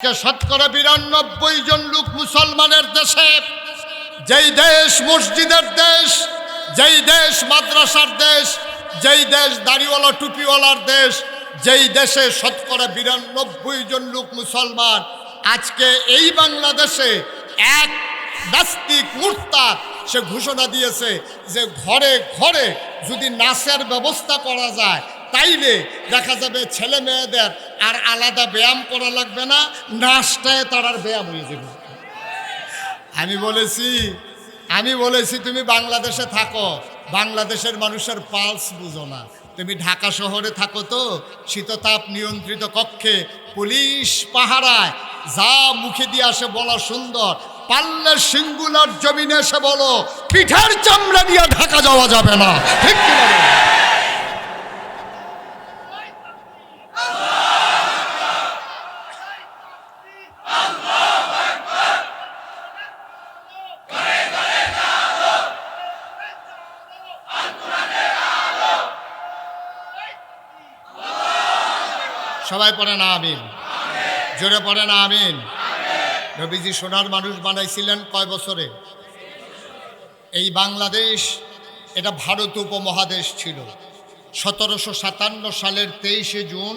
শতকরা ৯২ জন লোক মুসলমানের দেশে, যেই দেশ মসজিদের দেশ, যেই দেশ মাদ্রাসার দেশ, যেই দেশ দাড়িওয়ালা টুপিওয়ালার দেশ, যেই দেশে শতকরা ৯২ জন লোক মুসলমান, আজকে এই বাংলাদেশে এক নাস্তিক মুরতাদ সে ঘোষণা দিয়েছে যে ঘরে ঘরে যদি নাচের ব্যবস্থা করা যায় তাইলে দেখা যাবে ছেলে মেয়েদের আর আলাদা ব্যায়াম করা লাগবে না, নাচটায় তার ব্যায়াম হয়ে যাবে। আমি বলেছি তুমি বাংলাদেশে থাকো, বাংলাদেশের মানুষের পালস বুঝো না। তুমি ঢাকা শহরে থাকো তো শীততাপ নিয়ন্ত্রিত কক্ষে পুলিশ পাহারায়, যা মুখে দিয়ে আসে বলা সুন্দর, পারলে সিঙ্গুলার জমিনে এসে বলো পিঠের চামড়া দিয়ে ঢাকা যাওয়া যাবে না, ঠিক কিনা? সবাই পড়ে না আমিন, জোরে পড়ে না আমিন। নবীজি সোনার মানুষ বানাইছিলেন কয় বছরে? এই বাংলাদেশ এটা ভারত উপমহাদেশ ছিল। ১৭৫৭ সালের ২৩শে জুন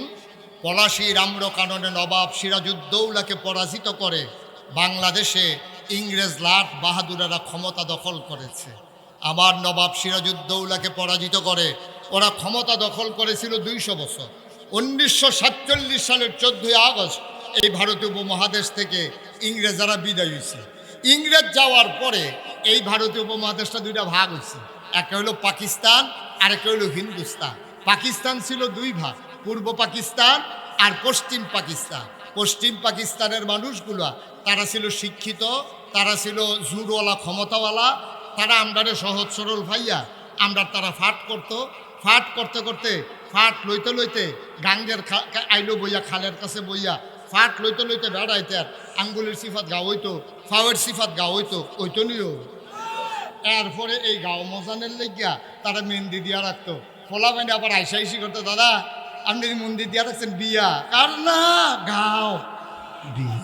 পলাশীর আম্রকাননে নবাব সিরাজউদ্দৌলাকে পরাজিত করে বাংলাদেশে ইংরেজ লাট বাহাদুরেরা ক্ষমতা দখল করেছে। আমার নবাব সিরাজউদ্দৌলাকে পরাজিত করে ওরা ক্ষমতা দখল করেছিল ২০০ বছর। ১৯৪৭ সালের ১৪ই আগস্ট এই ভারতীয় উপমহাদেশ থেকে ইংরেজরা বিদায় হয়েছে। ইংরেজ যাওয়ার পরে এই ভারতীয় উপমহাদেশটা দুইটা ভাগ হয়েছে, একটা হলো পাকিস্তান আর একটা হলো হিন্দুস্তান। পাকিস্তান ছিল দুই ভাগ, পূর্ব পাকিস্তান আর পশ্চিম পাকিস্তান। পশ্চিম পাকিস্তানের মানুষগুলো তারা ছিল শিক্ষিত, তারা ছিল জোরওয়ালা ক্ষমতাওয়ালা, তারা আমরারে সহজ সরল ভাইয়া আমরা তারা ফাট করতো। ফাট করতে করতে ফাট লইতে লইতে গাঙ্গের আইলো বইয়া, খালের কাছে বইয়া ফাট লইতে লইতে বেড়াইতে আর আঙ্গুলের সিফাত গা হইতো, ফাওয়ের সিফাত গা হইতো, ওইতো নিও। এরপরে এই গাও মজানের লেগিয়া তারা মেহেন্দি দিয়া রাখতো। ফোলা বাইনে আবার আইসাইসি করতো, দাদা আপনি মন্দির দিয়া রাখছেন বিয়া, আর না গাও বিয়া।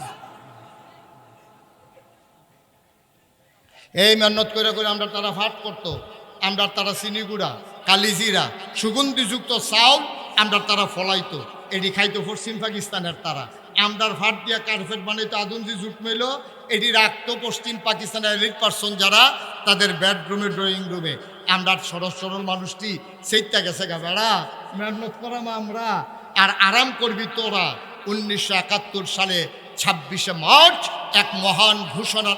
এই মেহনত করে করে আমরা তারা ফাট করতো। আমরা তারা চিনিগুড়া, কালিজিরা, সুগন্ধিযুক্ত চাউল আমরা তারা ফলাইতো, এটি খাইতো পশ্চিম পাকিস্তানের তারা। আমরার ফাট দিয়া কার্পেট বানাইতো, আদমজি জুট মেল এটি রাখতো পশ্চিম পাকিস্তানের এলিট পার্সন যারা, তাদের বেডরুমে ড্রয়িং রুমে। আমরা সরল সরল মানুষটি সেইটা গেছে গা বেড়া মেহনত করাম আমরা আর আরাম করবি তোরা। ১৯৭১ সালে ২৬শে মার্চ এক মহান ঘোষণা।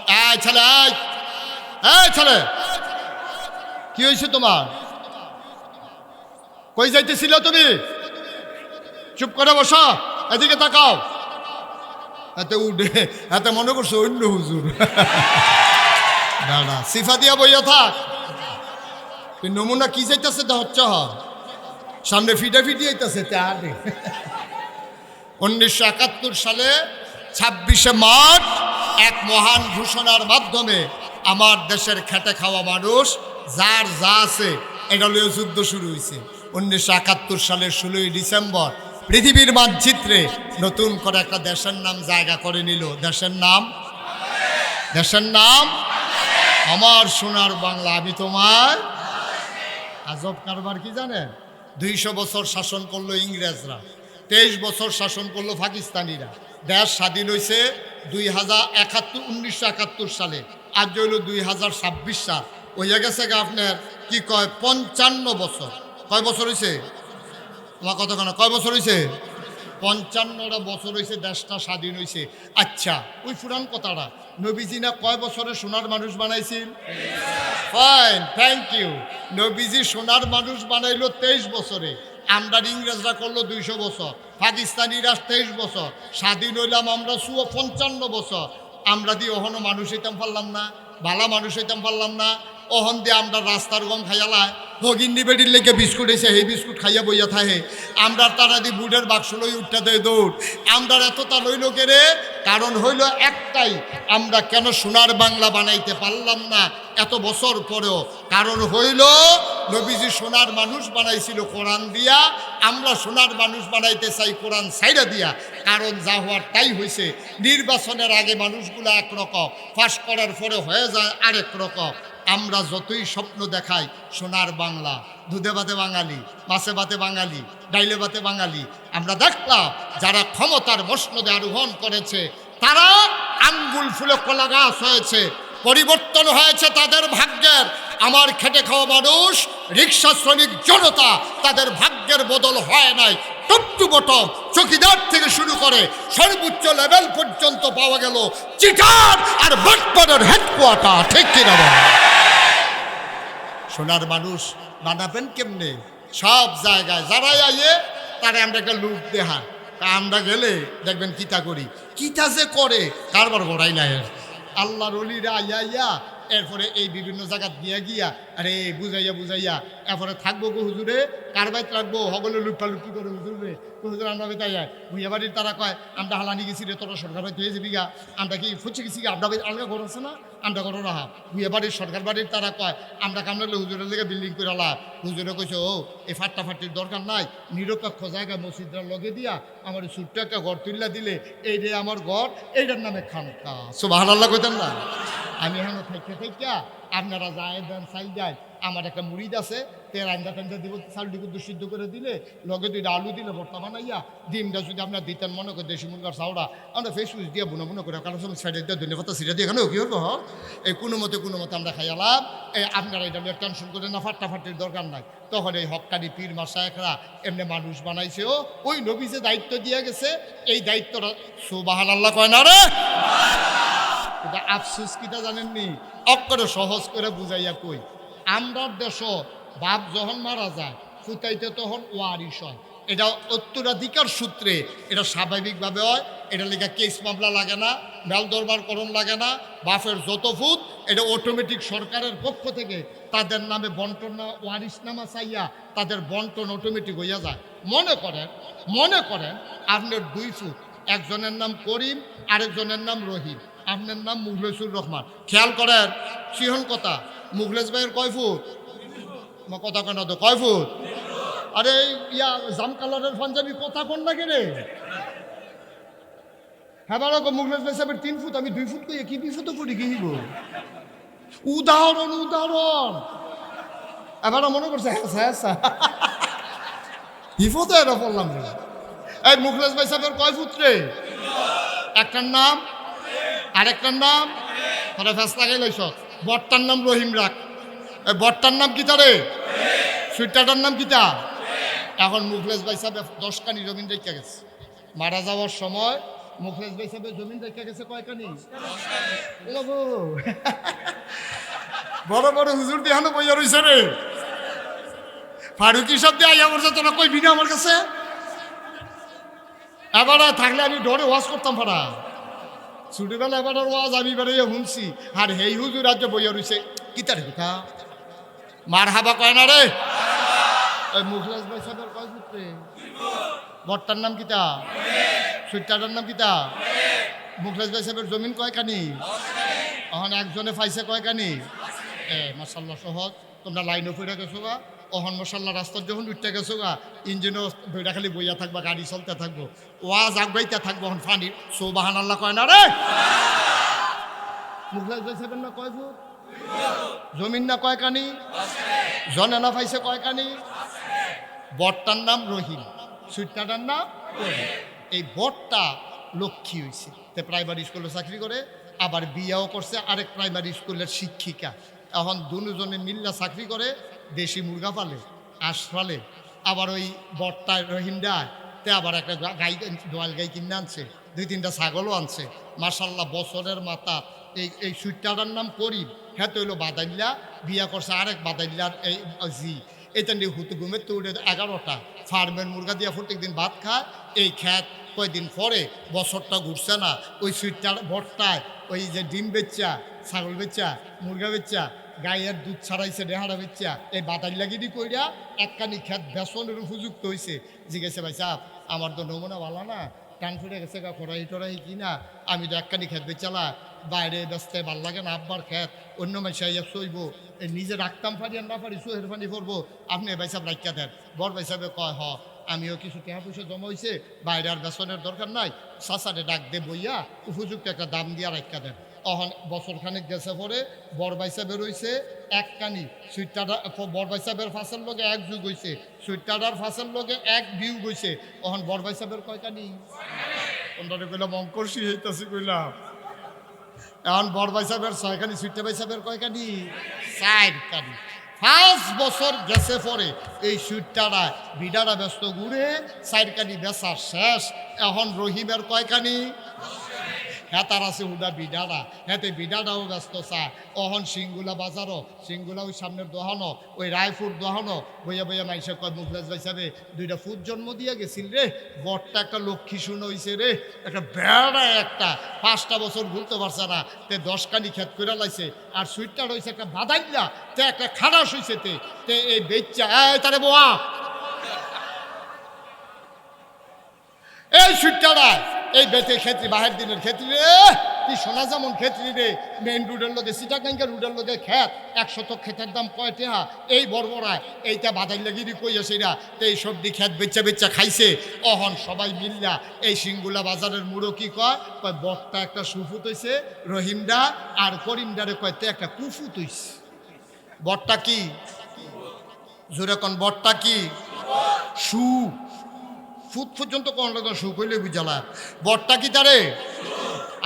ছেলে কি হয়েছে তোমার? কই যাইতেছিল তুমি? চুপ করে বসো, এদিকে তাকাও। এতে উঠে এতে মনে করছো অন্য হুজুর। দাদা সিফা দিয়া বইয়া থাক, নমুনা কি যাইতেছে তা হচ্ছে সামনে ফিটা ফিটি যাইতেছে। ১৯৭১ সালে ২৬শে মার্চ এক মহান ঘোষণার মাধ্যমে আমার দেশের খেটে খাওয়া মানুষ যার যা আছে এটা লইয়া যুদ্ধ শুরু হয়েছে। ১৯৭১ সালের ১৬ই ডিসেম্বর পৃথিবীর মানচিত্রে নতুন করে একটা দেশের নাম জায়গা করে নিল। দেশের নাম আমার সোনার বাংলা। আমি তোমার আজব কারবার কি জানেন? ২০০ বছর শাসন করলো ইংরেজরা, ২৩ বছর শাসন করলো পাকিস্তানিরা। দেশ স্বাধীন হয়েছে ১৯৭১ সালে, আজ হইল ২০২৬ সাল। হইয়া গেছে আপনার কি কয় ৫৫ বছর। কয় বছর হয়েছে আমার কথা কেন? কয় বছর হয়েছে? ৫৫টা বছর হয়েছে দেশটা স্বাধীন হয়েছে। আচ্ছা ওই পুরান কথাটা নবীজি না কয় বছরে সোনার মানুষ বানাইছিল? Fine, thank you. নবীজি সোনার মানুষ বানাইলো ২৩ বছরে। আমরা ইংরেজরা করলো ২০০ বছর, পাকিস্তানিরা ২৩ বছর, স্বাধীন হইলাম আমরা ৫৫ বছর। আমরা দিয়ে ওহনো মানুষ হইতাম পারলাম না, ভালা মানুষ হইতাম পারলাম না। ওহন দিয়ে আমরা রাস্তার গম খাইয়ালায় হগিন্নি বেটির লেগে বিস্কুট এসে সেই বিস্কুট খাইয়া বইয়া থাকে। আমরা তারা দিয়ে বুটের বাক্স লই উঠতে দেয় দৌড়। আমরা এতটা লইল কেরে? কারণ হইল একটাই, আমরা কেন সোনার বাংলা বানাইতে পারলাম না এত বছর পরেও? কারণ হইল নবীজি সোনার মানুষ বানাইছিল কোরআন দিয়া, আমরা সোনার মানুষ বানাইতে চাই কোরআন সাইরা দিয়া। কারণ যা হওয়ার তাই হয়েছে। নির্বাচনের আগে মানুষগুলো একরকম, পাস করার পরে হয়ে যায় আরেক রকম। আমরা যতই স্বপ্ন দেখাই সোনার বাংলা, দুধে ভাতে বাঙালি, মাছে ভাতে বাঙালি, ডাইলে ভাতে বাঙালি, আমরা দেখলাম যারা ক্ষমতার মসনদে আরোহণ করেছে তারা আঙ্গুল ফুলে কলা গাছ হয়েছে, পরিবর্তন হয়েছে তাদের ভাগ্যের। আমার খেটে খাওয়া মানুষ, রিক্সা শ্রমিক জনতা, তাদের ভাগ্যের বদল হয় নাই। টপ টু বটম, চকিদার থেকে শুরু করে সর্বোচ্চ লেভেল পর্যন্ত পাওয়া গেল চিটার আর বাটপাড়ার হেডকোয়ার্টার। ঠিক কিনা বলেন? সোনার মানুষ বানাবেন কেমনে? সব জায়গায় যারাই আইয়ে তারা আমরা একটা লুক দেহা, আমরা গেলে দেখবেন কিতা করি, কিতা যে করে কারবার বড়াই নাই। আল্লাহর ওলিরা আইয়া আইয়া এরপরে এই বিভিন্ন জায়গা গিয়া গিয়া আরে বুঝাইয়া বুঝাইয়া এরপরে থাকবো গো হুজুরে, কার বাইত রাখবো, হগলে লুটপালুটি করে হুজুরে হুজুর আমরা বেতাই যায় ভুইয়া বাড়ির। তারা কয় আমরা হালানি গেছি রে, তোরা সরকার বাড়িতে হয়ে যাবি গা, আমরা কি ফুচে গেছি গা, আমরা আলগা ঘর আছে না, আমরা ঘর রাহা। ভুইয়া বাড়ির সরকার বাড়ির তারা কয় আমরা কামড়ালে হুজুরের লেগে বিল্ডিং করে আলা। হুজুরে কইছে ও এই ফাট্টাফাটির দরকার নাই, নিরপেক্ষ জায়গায় মসজিদরা লগে দিয়া আমার ছোট্ট একটা ঘর তুললা দিলে এই রে আমার ঘর, এইটার নামে খানকা। সুবহানাল্লাহ কইতেন না? আমি এখানে থাইকা থাইকা আপনারা যায় দেন চাই দেন। আমার একটা মুড়িদ আছে, তেল আন্দা টান্দা দিব, চালটি কিন্তু সিদ্ধ করে দিলে লগে দুইটা আলু দিলে ভর্তা বানাইয়া, ডিমটা যদি আপনার দিতেন মনে করে দেশি মুরগার চাউড়া আমরা ফেসবুক দিয়ে বুনো বুনো করে কারো সময় সাইডে দিয়ে ধন্যবাদ সিটা দিয়ে এখানেও কি হতো এই কোনো মতে আমরা খাইয়ালাম। এই আপনারা এটা টেনশন করে না, ফাট্টাফাটির দরকার নাই। তখন এই হক্কানি পীর মাশায়েখরা এমনি মানুষ বানাইছে, ও ওই নবী যে দায়িত্ব দিয়ে গেছে এই দায়িত্বটা সুবহানাল্লাহ কয় না রে? এটা আফসুস কিটা জানেননি? অক্ষরে সহজ করে বুঝাইয়া কই, আমরা দেশ বাপ যখন মারা যায় ফুটাইতে তখন ওয়ারিশ হয়, এটা উত্তরাধিকার সূত্রে, এটা স্বাভাবিকভাবে হয়। এটা লেখা কেস মামলা লাগে না, মেল দরবার করণ লাগে না, বাপের যত ফুট এটা অটোমেটিক সরকারের পক্ষ থেকে তাদের নামে বন্টন না, ওয়ারিশ নামা চাইয়া তাদের বন্টন অটোমেটিক হইয়া যায়। মনে করেন আপনার 2 ফুট, একজনের নাম করিম আরেকজনের নাম রহিম, আপনার নাম মুখলেসুর রহমান। খেয়াল করেন সিহন কথা, মুখলেস ভাইয়ের কয় ফুট? কথা কেন তো কয় ফুট? আরে ইয়া জাম কালারের পাঞ্জাবি কথা কোন না কেনে? হ্যাঁ বারো মুখলেস ভাই সাহেবের 3 ফুট, আমি 2 ফুট কই কি বিপদ করি কি নিব? উদাহরণ এবার মনে করছে হ্যাঁ বিপদ এরা বললাম রে। এই মুখলেস ভাই সাহেবের কয় ফুট রে? একটার নাম আরেকটার নাম তোরা ফেস লাগাই লইছ। বটটার নাম রহিম রাখ, বটটার নাম কিতা রে? সুইটারটার নাম কিতা? এখন মুখলেস ভাই সাহেব 10 কানি জমিন রেখে গেছে। মারা যাওয়ার সময় মুখলেস ভাই সাহেবের জমিন রেখে গেছে কয় কানি? বড় বড় হুজুর দেহানো বইয়া রইছে রে। ফারুকি সব দিয়ে আইয়া বলছে তোরা কই বিনা আমার কাছে। এবার থাকলে আমি ডরে ওয়াজ করতাম ফারা ছোটবেলা, এবার ওয়াজ আমি বেড়ে শুনছি। আর হেই হুজুর আজ বইয়া রইছে কিতারে কথা মার হাবা কয় না রে। ওই মুখলেস ভাই সাহেবের কয় পুত্রে? বটটার নাম কিতা? সুইটারটার নাম কিতা? মুখলেস ভাই সাহেবের জমিন কয় কানি? এখন একজনে পাইছে কয় কানি? মাশাআল্লাহ সহজ। তোমরা লাইনও ফিরে গেছো গা, অহন মশাল্লা রাস্তার যখন উঠতে গেছো গা, ইঞ্জিনও দুইটা খালি বইয়া থাকবা, গাড়ি চলতে থাকবো, ওয়াজ আগবাইতে থাকবো। এখন ফানির সুবহানাল্লাহ কয় না রে? মুখলেস ভাই সাহেবের না কয় ফুট? জমিন না কয় কানি? জনে না পাইছে কয় কানি? বটটার নাম রহিম, সুইটারটার নাম রহিম। এই বটটা লক্ষ্মী হয়েছে, তে প্রাইমারি স্কুলে চাকরি করে, আবার বিয়াও করছে আরেক প্রাইমারি স্কুলের শিক্ষিকা। এখন দুজনে মিল্লা চাকরি করে, দেশি মুরগা পালে, হাঁস পালে, আবার ওই বটটা রহিমটা তে আবার একটা গাই, দোয়াল গাই কিনে আনছে, 2-3টা ছাগলও আনছে। মাশাল্লাহ বছরের মাথা। এই সুইটারটার নাম করিম, হ্যাঁ তো হইলো বাদাইল্লা, বিয়া করছে আরেক বাদাইল্লার এই জি। এটা নিয়ে হুতু ঘুমের তো উঠে 11টা ফার্মের মুরগা দিয়া প্রত্যেকদিন ভাত খায়। এই খ্যাত কয়দিন পরে বছরটা ঘুরছে না, ওই সুইটার বটটায় ওই যে ডিম বেচ্চা, ছাগল বেচ্চা, মুরগা বেচ্চা, গায়ের দুধ ছাড়াইছে, ডেহারা বেচ্চা, এই বাদাইল্লাগিরি কইরা একখানি খ্যাত বেসনের উপযুক্ত হয়েছে। জিজ্ঞেসে ভাই সাহেব আমার তো নমুনা ভালো না, টান ফুটে গেছে গা, কড়াই টড়াই কিনা, আমি তো একখানি খেত বেচালা বাইরে ব্যস্তে ভাল লাগে না আব্বার খেত অন্য মাসে আইয়া সইব এই নিজে রাখতাম পারি আর না পারি সোহের পানি করবো আপনি ভাই সাহেব রাখা দেন বড় ভাই সাহেবে কয় হ আমিও কিছু টাকা পয়সা জমা হয়েছে বাইরে আর বেসনের দরকার নাই সাসারে ডাক দে বইয়া উপযুক্ত একটা দাম দিয়া রাখা দেন অহন বছর খানিক গেছে পরে বড় ভাই সাহেবের হয়েছে এক কানি সুইটারটা বড় ভাই সাহেবের ফাঁসের লগে এক যুগ হয়েছে সুইটারটার ফাঁসের লগে এক ভিউ গইছে অহন বড় ভাই সাহেবের কয় কানি ওনারে কইলাম অঙ্কর্ষি হইতাছি কইলাম এখন বড় ভাই সাহেবের ছয়খানি সুইটা ভাই সাহেবের কয়খানি 4 কানি 5 বছর গেছে পরে এই সুইটারা বিডারা ব্যস্ত ঘুরে 4 কানি বেচা শেষ এখন রহিমের কয়খানি হ্যাঁ তার আছে উডা বিডারা হ্যাঁ বিডারাও ব্যস্ত চা অহন সিঙ্গুলা বাজারও সিঙ্গুলা ওই সামনের দোহানো ওই রায়পুর দোহানো বইয়া বইয়া মাইসে কয় মুখলেস ভাই সাহেবে 2টা ফুট জন্ম দিয়া গেছিল রে বরটা একটা লক্ষ্মী শুনে হইছে রে একটা বেড়া একটা 5টা বছর ঘুরতে পারছে না তে 10 কানি খেত করে লাইছে আর সুইটটা রয়েছে একটা বাদাইলা তে একটা খারাস হইছে তে এই বেচ্চা তারে বোয়া এই সুইটটা এই বেতে ক্ষেত্রে বাহের দিনের ক্ষেত্রে রে কি সোনা যেমন ক্ষেত্রে রে মেইন রোডের লোকে সিটাগাঙ্গা রোডের লোকে খেত 100 ক্ষেতের দাম কয় টাকা এই বড়বড়ায় এইটা বাদাই লাগিয়ে কইয়া সেরা তো এই সবজি খেত বেচা বেচা খাইছে অহন সবাই মিল্লা এই সিঙ্গুলা বাজারের মুড়ো কি কয় বটটা একটা সুফুত হইছে রহিমদা আর করিমদারে কয়তে একটা কুফুত হইছে বটটা কি জোরে কোন বটটা কি সু ফুট পর্যন্ত কোন লোক সু কইলে বুঝালা বটটা কি তারে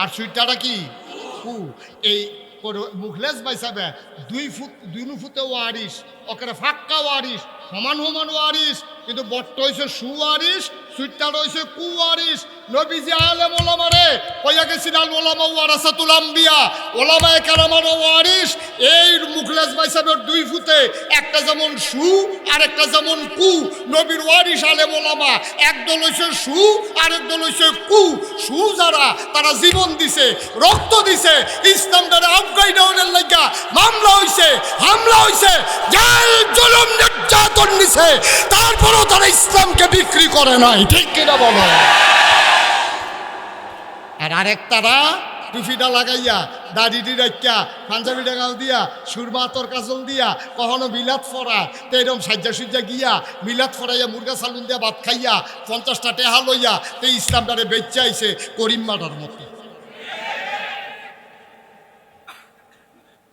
আর সুইটাটা কি কু এই মুখলেস ভাই সাহেব 2 ফুটে ওয়ারিস ওখানে ফাক্কা ওয়ারিস সমান সমান ওয়ারিস কিন্তু বটটা হয়েছে সুয়ারিস সুইটাটা হয়েছে কুয়ারিস নবীজি আলেম ওলামারে কইয়া গেছেন আল ওলামা ওয়ারাসাতুল আম্বিয়া ওলামায়ে কেরামের ওয়ারিস এই মুখলেস ভাই সাহেবের 2 ফুটে একটা যেমন সু আর একটা যেমন কু নবীর ওয়ারিস আলেম ওলামা একদল হইছে সু আর একদল হইছে কু সু যারা তারা জীবন দিছে রক্ত দিছে ইসলামটারে আফগান ডাউনের লাগা মামলা হইছে হামলা হইছে জেল জুলুম নির্যাতন নিছে তারপরও তারা ইসলামকে বিক্রি করে নাই ঠিক কিনা বলো আর আরেকটারা টুপিটা লাগাইয়া দাড়িটি রাখিয়া পাঞ্জাবি ডাঙাও দিয়া সুরমা তোর কাজল দিয়া কখনো মিলাদ ফরা তো এরকম সাজ্জা সুজ্জা গিয়া মিলাদ ফরাইয়া মুরগা সালুন দিয়া ভাত খাইয়া 50টা টেহা লইয়া তো ইসলামটারে বেচে আইছে করিম মাটার মতো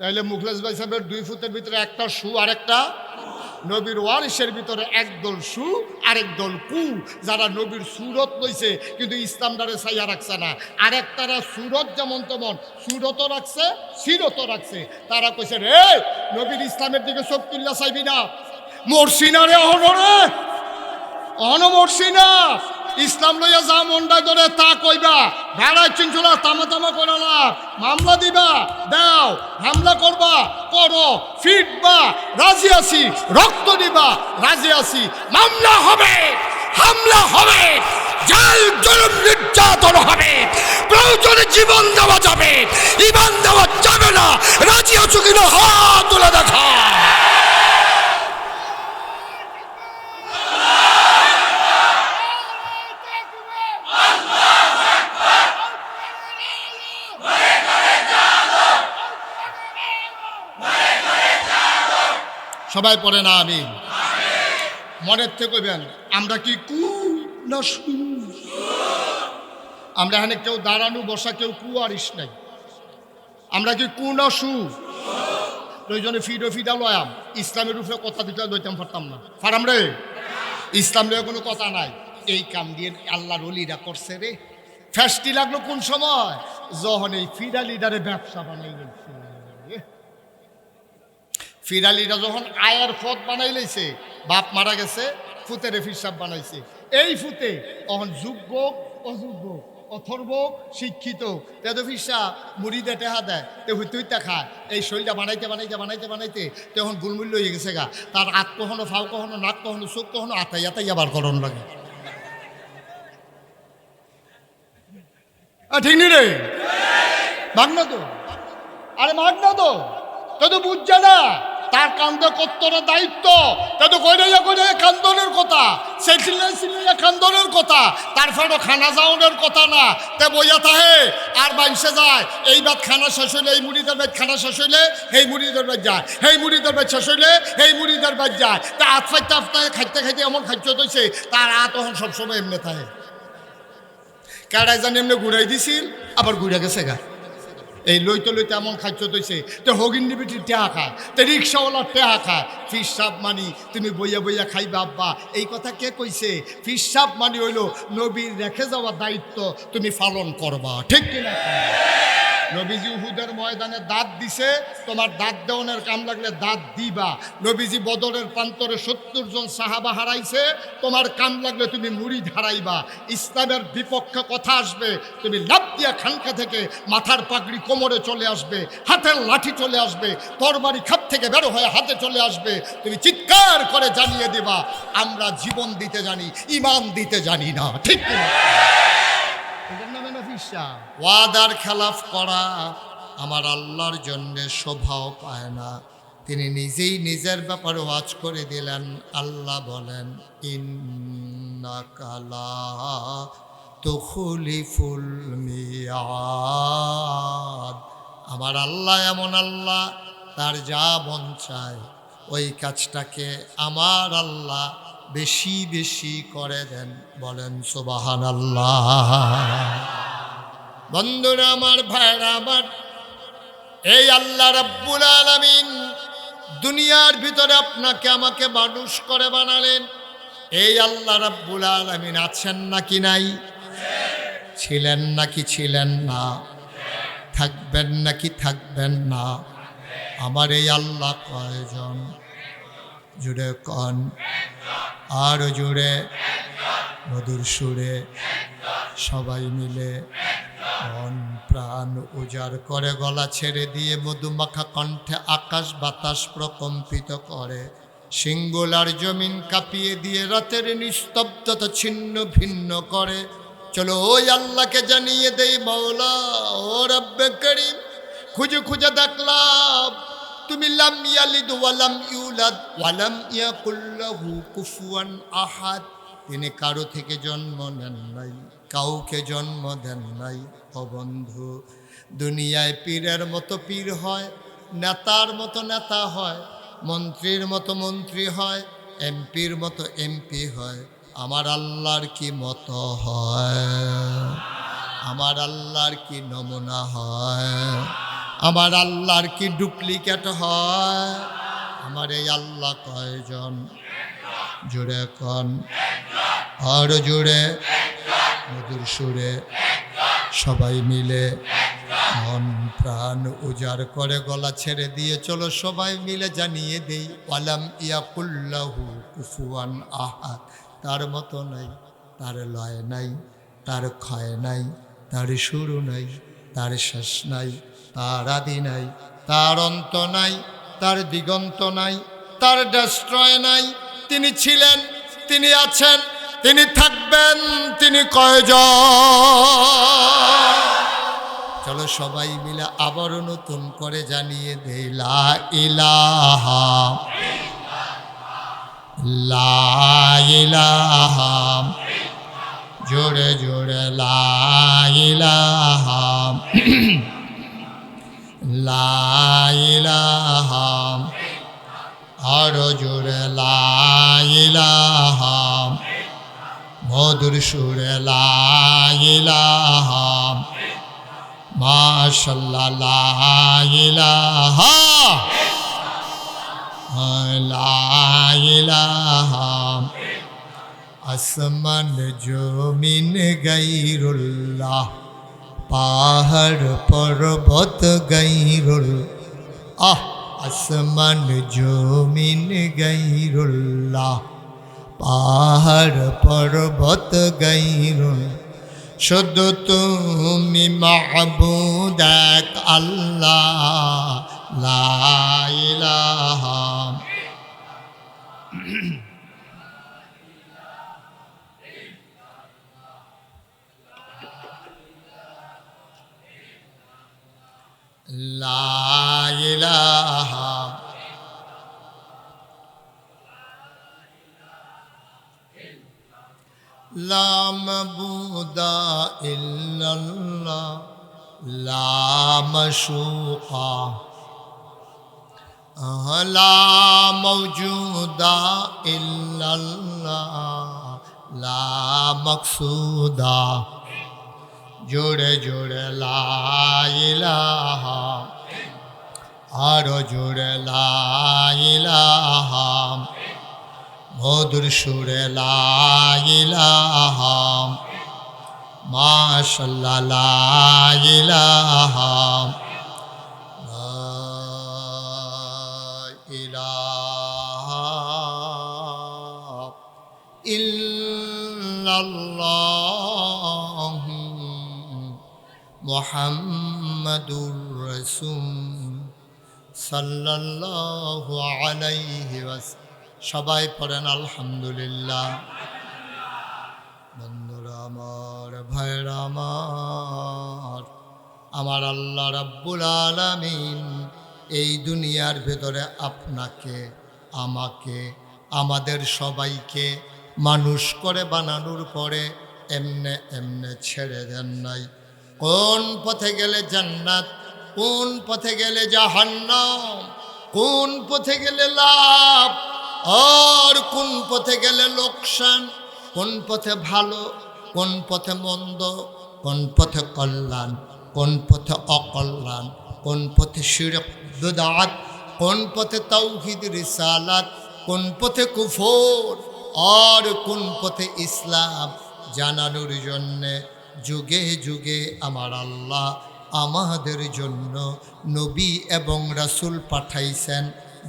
তাইলে মুখলেস ভাই সাহেবের 2 ফুটের ভিতরে একটা সু আর একটা নবীর ওয়ারিসের ভিতরে একদল সু আরেক দল কু যারা নবীর সুরত লইছে কিন্তু ইসলামটারে ছাইয়া রাখছে না আরেকটারা সুরত যেমন তেমন সুরতও রাখছে সিরতও রাখছে তারা কইছে রে নবীর ইসলামের দিকে চোখ তুল্লা চাইবি না মরছি না রে অহন মরছি না ইসলাম লইয়া যা মনটা ধরে তা কইবা ভেড়ায় চিনচুলা তামা তামা করে না মামলা দিবা দাও হামলা করবা করো ফিটবা রাজি আছি রক্ত দিবা রাজি আছি মামলা হবে হামলা হবে জেল জুলুম নির্যাতন হবে প্রয়োজনে জীবন দেওয়া যাবে ঈমান দেওয়া যাবে না রাজি আছো কিনা হাত তুলে দেখা সবাই পড়ে না আমিন মনের থেকে কইবেন আমরা কি কু না সু আমরা এখানে কেউ দাঁড়ানো বসা কেউ কুয়ারিস নাই আমরা কি কু না সু প্রয়োজনে ফিডা লয়াম ইসলামের উপরে কথা দিতে লইতাম পারতাম না ফারাম রে ইসলাম নিয়ে কোনো কথা নাই এই কাম দিয়ে আল্লাহর ওলিরা করছে রে ফ্যাস্টি লাগলো কোন সময় যখন এই ফিডা লিডারে ব্যবসা বানাই গেছে ফিরালিরা যখন আয়ের পথ বানাই লইছে বাপ মারা গেছে ফুতের ফিরসাব বানাইছে এই ফুতে তখন যোগ্য অযোগ্য অথর্ব শিক্ষিত তেতো ফিরসা মুড়ি দে টেহা দেয় তে হুইতে খায় এই শরীরটা বানাইতে তখন গুলমূল্য হয়ে গেছে গা তার আত কখনো ফাও কখনো নাক কখনো চোখ কখনো আতাই আবার করণ লাগে ঠিক নি রে মাগ না তো আরে মাগ না তো তো বুঝছে না তার কান্দে কত্তরের দায়িত্ব তো কইরে কান্দনের কথা সে চিল্লাইয়া কান্দনের কথা তারপরে খানা যাওনের কথা না তে বইয়া তাহে আর বাইন অফিসে যায়, এই বাদ খানা শেষ হইলে এই মুড়িদের বাদ খানা শেষ হইলে এই মুড়িদের বাদ যায়, এই মুড়িদের বাদ শেষ হইলে এই মুড়িদের বাদ যায়। তা আতফাইতে আফতায় খাইতে খাইতে এমন খাদ্য হইছে তার তখন সবসময় এমনি থাকে। কেডায় জানি এমনি ঘুরাই দিছিল, আবার ঘুরে গেছে গা। এই লইতে লইতে এমন খাদ্য তৈছে তো হগিন্দি বিটির টেহা খায়, তো রিক্সাওয়ালার টেহা খায়। ফিরসাব মানি তুমি বইয়া বইয়া খাইবা আব্বা, এই কথা কে কইছে? ফিরসাব মানি হইল নবীর রেখে যাওয়া দায়িত্ব তুমি পালন করবা, ঠিক কিনা? নবীজি উহুদের ময়দানে দাঁত দিছে, তোমার দাঁত দেওয়ানের কাম লাগলে দাঁত দিবা। নবীজি বদরের প্রান্তরে 70 জন সাহাবা হারাইছে, তোমার কাম লাগলে তুমি মুড়ি হারাইবা। ইসলামের বিপক্ষে কথা আসবে, তুমি লাফ দিয়া খানকা থেকে মাথার পাগড়ি কোমরে চলে আসবে, হাতের লাঠি চলে আসবে, তরবারি খাপ থেকে বেরো হয়ে হাতে চলে আসবে। তুমি চিৎকার করে জানিয়ে দিবা আমরা জীবন দিতে জানি, ইমান দিতে জানি না, ঠিক কিনা? ওয়াদার খেলাফ করা আমার আল্লাহর জন্য শোভাও পায় না। তিনি নিজেই নিজের ব্যাপারে ওয়াজ করে দিলেন। আল্লাহ বলেন, ইন্নাকা লা তুখলিফুল মিয়াদ। আমার আল্লাহ এমন আল্লাহ, তার যা মন চায় ওই কাজটাকে আমার আল্লাহ বেশি বেশি করে দেন। বলেন সুবহানাল্লাহ। বন্ধুরা আমার, ভাইরা আমার, এই আল্লাহ রাব্বুল আলামিন দুনিয়ার ভিতরে আপনাকে আমাকে মানুষ করে বানালেন। এই আল্লাহ রাব্বুল আলামিন আছেন নাকি নাই? ছিলেন নাকি ছিলেন না? থাকবেন নাকি থাকবেন না? আমার এই আল্লাহ কয়জন? জুড়ে কন, আরো জুড়ে, মধুর সুরে সবাই মিলে মন প্রাণ উজাড় করে গলা ছেড়ে দিয়ে মধুমাখা কণ্ঠে আকাশ বাতাস প্রকম্পিত করে, সিঙ্গুলার জমিন কাঁপিয়ে দিয়ে রাতের নিস্তব্ধতা ছিন্ন ভিন্ন করে। চলো ওই আল্লাহকে জানিয়ে দেই, মাওলা ও রব্বে করিম, খুঁজে খুঁজে দেখলাম তুমি লাম ইয়ালিদ ওয়ালাম ইউলাদ ওয়ালাম ইয়াকুল লাহু কুফুয়ান আহাদ। তিনি কারো থেকে জন্ম নেন নাই, কাউকে জন্ম দেন নাই। ও বন্ধু, দুনিয়ায় পীরের মতো পীর হয়, নেতার মতো নেতা হয়, মন্ত্রীর মতো মন্ত্রী হয়, এমপির মতো এমপি হয়। আমার আল্লাহর কি মতো হয়? আমার আল্লাহর কি নমুনা হয়? আমার আল্লাহর কি ডুপ্লিকেট হয়? আমার এই আল্লাহ কয়জন? জুড়ে কন, আর জুড়ে, মধুর সুরে সবাই মিলে মন প্রাণ উজাড় করে গলা ছেড়ে দিয়ে চলো সবাই মিলে জানিয়ে দেই, ওয়ালাম ইয়াকুল্লাহু কুফুয়ান আহাদ। তার মতো নাই, তার লয় নাই, তার ক্ষয় নাই, তার শুরু নাই, তার শেষ নাই, তার আদি নাই, তার অন্ত নাই, তার দিগন্ত নাই, তার ডেস্ট্রয় নাই। তিনি ছিলেন, তিনি আছেন, তিনি থাকবেন, তিনি কয়জন? চলো সবাই মিলে আবারও নতুন করে জানিয়ে দেই, লা ইলাহা লা ইলাহা, জোরে জোরে লা ইলাহা লা ইলাহা, আরো জোরে লা ইলাহা, মধুর সুরে লা ইলাহা, মাশাআল্লাহ লা ইলাহা লা ইলাহা। আসমান জমিন গায়রুল্লাহ, পাহাড় পর্বত গায়রুল্লাহ। আসমান জমিন গায়রুল্লাহ, পাহাড় পর্বত গায়রুল্লাহ। শুধু তুমি মাহবুদ এক আল্লাহ, লা ইলাহা। লা ইলাহা লা মাবুদা ইল্লাল্লাহ لا مشوقا لا موجودا إلا الله لا مقصودا جوڑے جوڑے لا الہ آرو جوڑے لا الہ مدر شوڑے لا الہ ماشاءاللہ لا الہ ইল্লাল্লাহ মুহাম্মাদুর রাসূল সাল্লাল্লাহু আলাইহি ওয়াসাল্লাম। সবাই পড়েন আলহামদুলিল্লাহ। বন্ধুরা আমার, ভাইরা আমার আল্লাহ রাব্বুল আলামিন এই দুনিয়ার ভেতরে আপনাকে, আমাকে, আমাদের সবাইকে মানুষ করে বানানোর পরে এমনে এমনে ছেড়ে দেন নাই। কোন পথে গেলে জান্নাত, কোন পথে গেলে জাহান্নাম, কোন পথে গেলে লাভ আর কোন পথে গেলে লোকসান, কোন পথে ভালো, কোন পথে মন্দ, কোন পথে কল্যাণ, কোন পথে অকল্যাণ, কোন পথে শিরক বিদআত, কোন পথে তাওহীদ রিসালাত, কোন পথে কুফর আর কোন পথে ইসলাম জানানোর জন্যে যুগে যুগে আমার আল্লাহ আমাদের জন্য নবী এবং রাসূল পাঠাইছেন।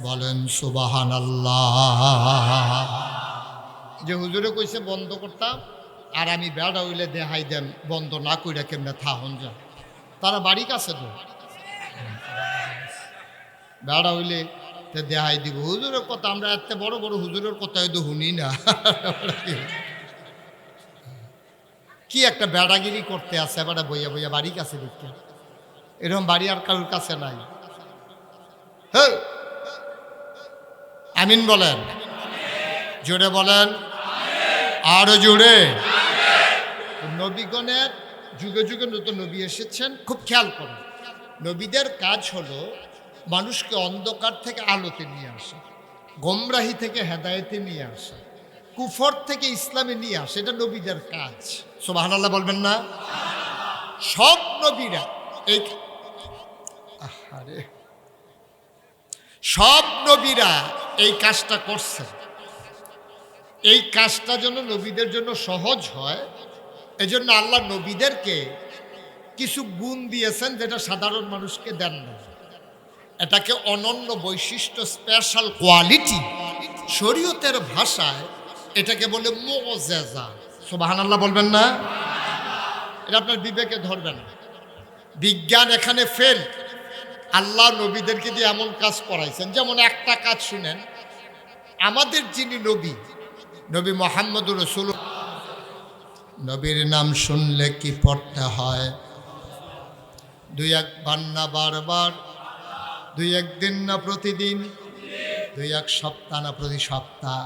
বলেন সুবহানাল্লাহ। যে হুজুরে কইছে বন্ধ করতাম আর আমি বেড়া হইলে দেখাই দেন বন্ধ না কইরা কেমনে থাহন যা, তারা বাড়ি কাছে তো বেড়া হইলে দেখাই দিব। হুজুরের কথা আমরা এত বড় বড় হুজুরের কথা হয়তো শুনি না। কি একটা বেড়াগিরি করতে আছে বেড়া বইয়া বইয়া বাড়ি কাছে দেখতে, এরকম বাড়ি আর কারোর কাছে নাই। হ্যাঁ আমিন বলেন, জোরে বলেন, আরো জোরে। নবীগণের যুগে যুগে নতুন নবী এসেছেন, খুব খেয়াল করুন। নবীদের কাজ হলো মানুষকে অন্ধকার থেকে আলোতে নিয়ে আসা, গোমরাহি থেকে হেদায়েতে নিয়ে আসা, কুফর থেকে ইসলামে নিয়ে আসা, এটা নবীদের কাজ। সুবহানাল্লাহ বলবেন না? সব নবীরা এই সব নবীরা এই কাজটা করছে। এই কাজটা যেন নবীদের জন্য সহজ হয়, এজন্য আল্লাহ নবীদেরকে কিছু গুণ দিয়েছেন যেটা সাধারণ মানুষকে দেন না। এটাকে অনন্য বৈশিষ্ট্য, স্পেশাল কোয়ালিটি। শরীয়তের ভাষায় এটাকে বলে মুআজিজা। সুবহানাল্লাহ বলবেন না? এটা আপনার বিবেকে ধরবেন। বিজ্ঞান এখানে ফেল। আল্লাহ নবীদেরকে দিয়ে এমন কাজ করাইছেন, যেমন একটা কাজ শুনেন। আমাদের যিনি নবী, নবী মুহাম্মদুর রাসূলুল্লাহ, নবীর নাম শুনলে কি পড়তে হয়? দুই একবার না বারবার, দুই একদিন না প্রতিদিন, দুই এক সপ্তাহ না প্রতি সপ্তাহ,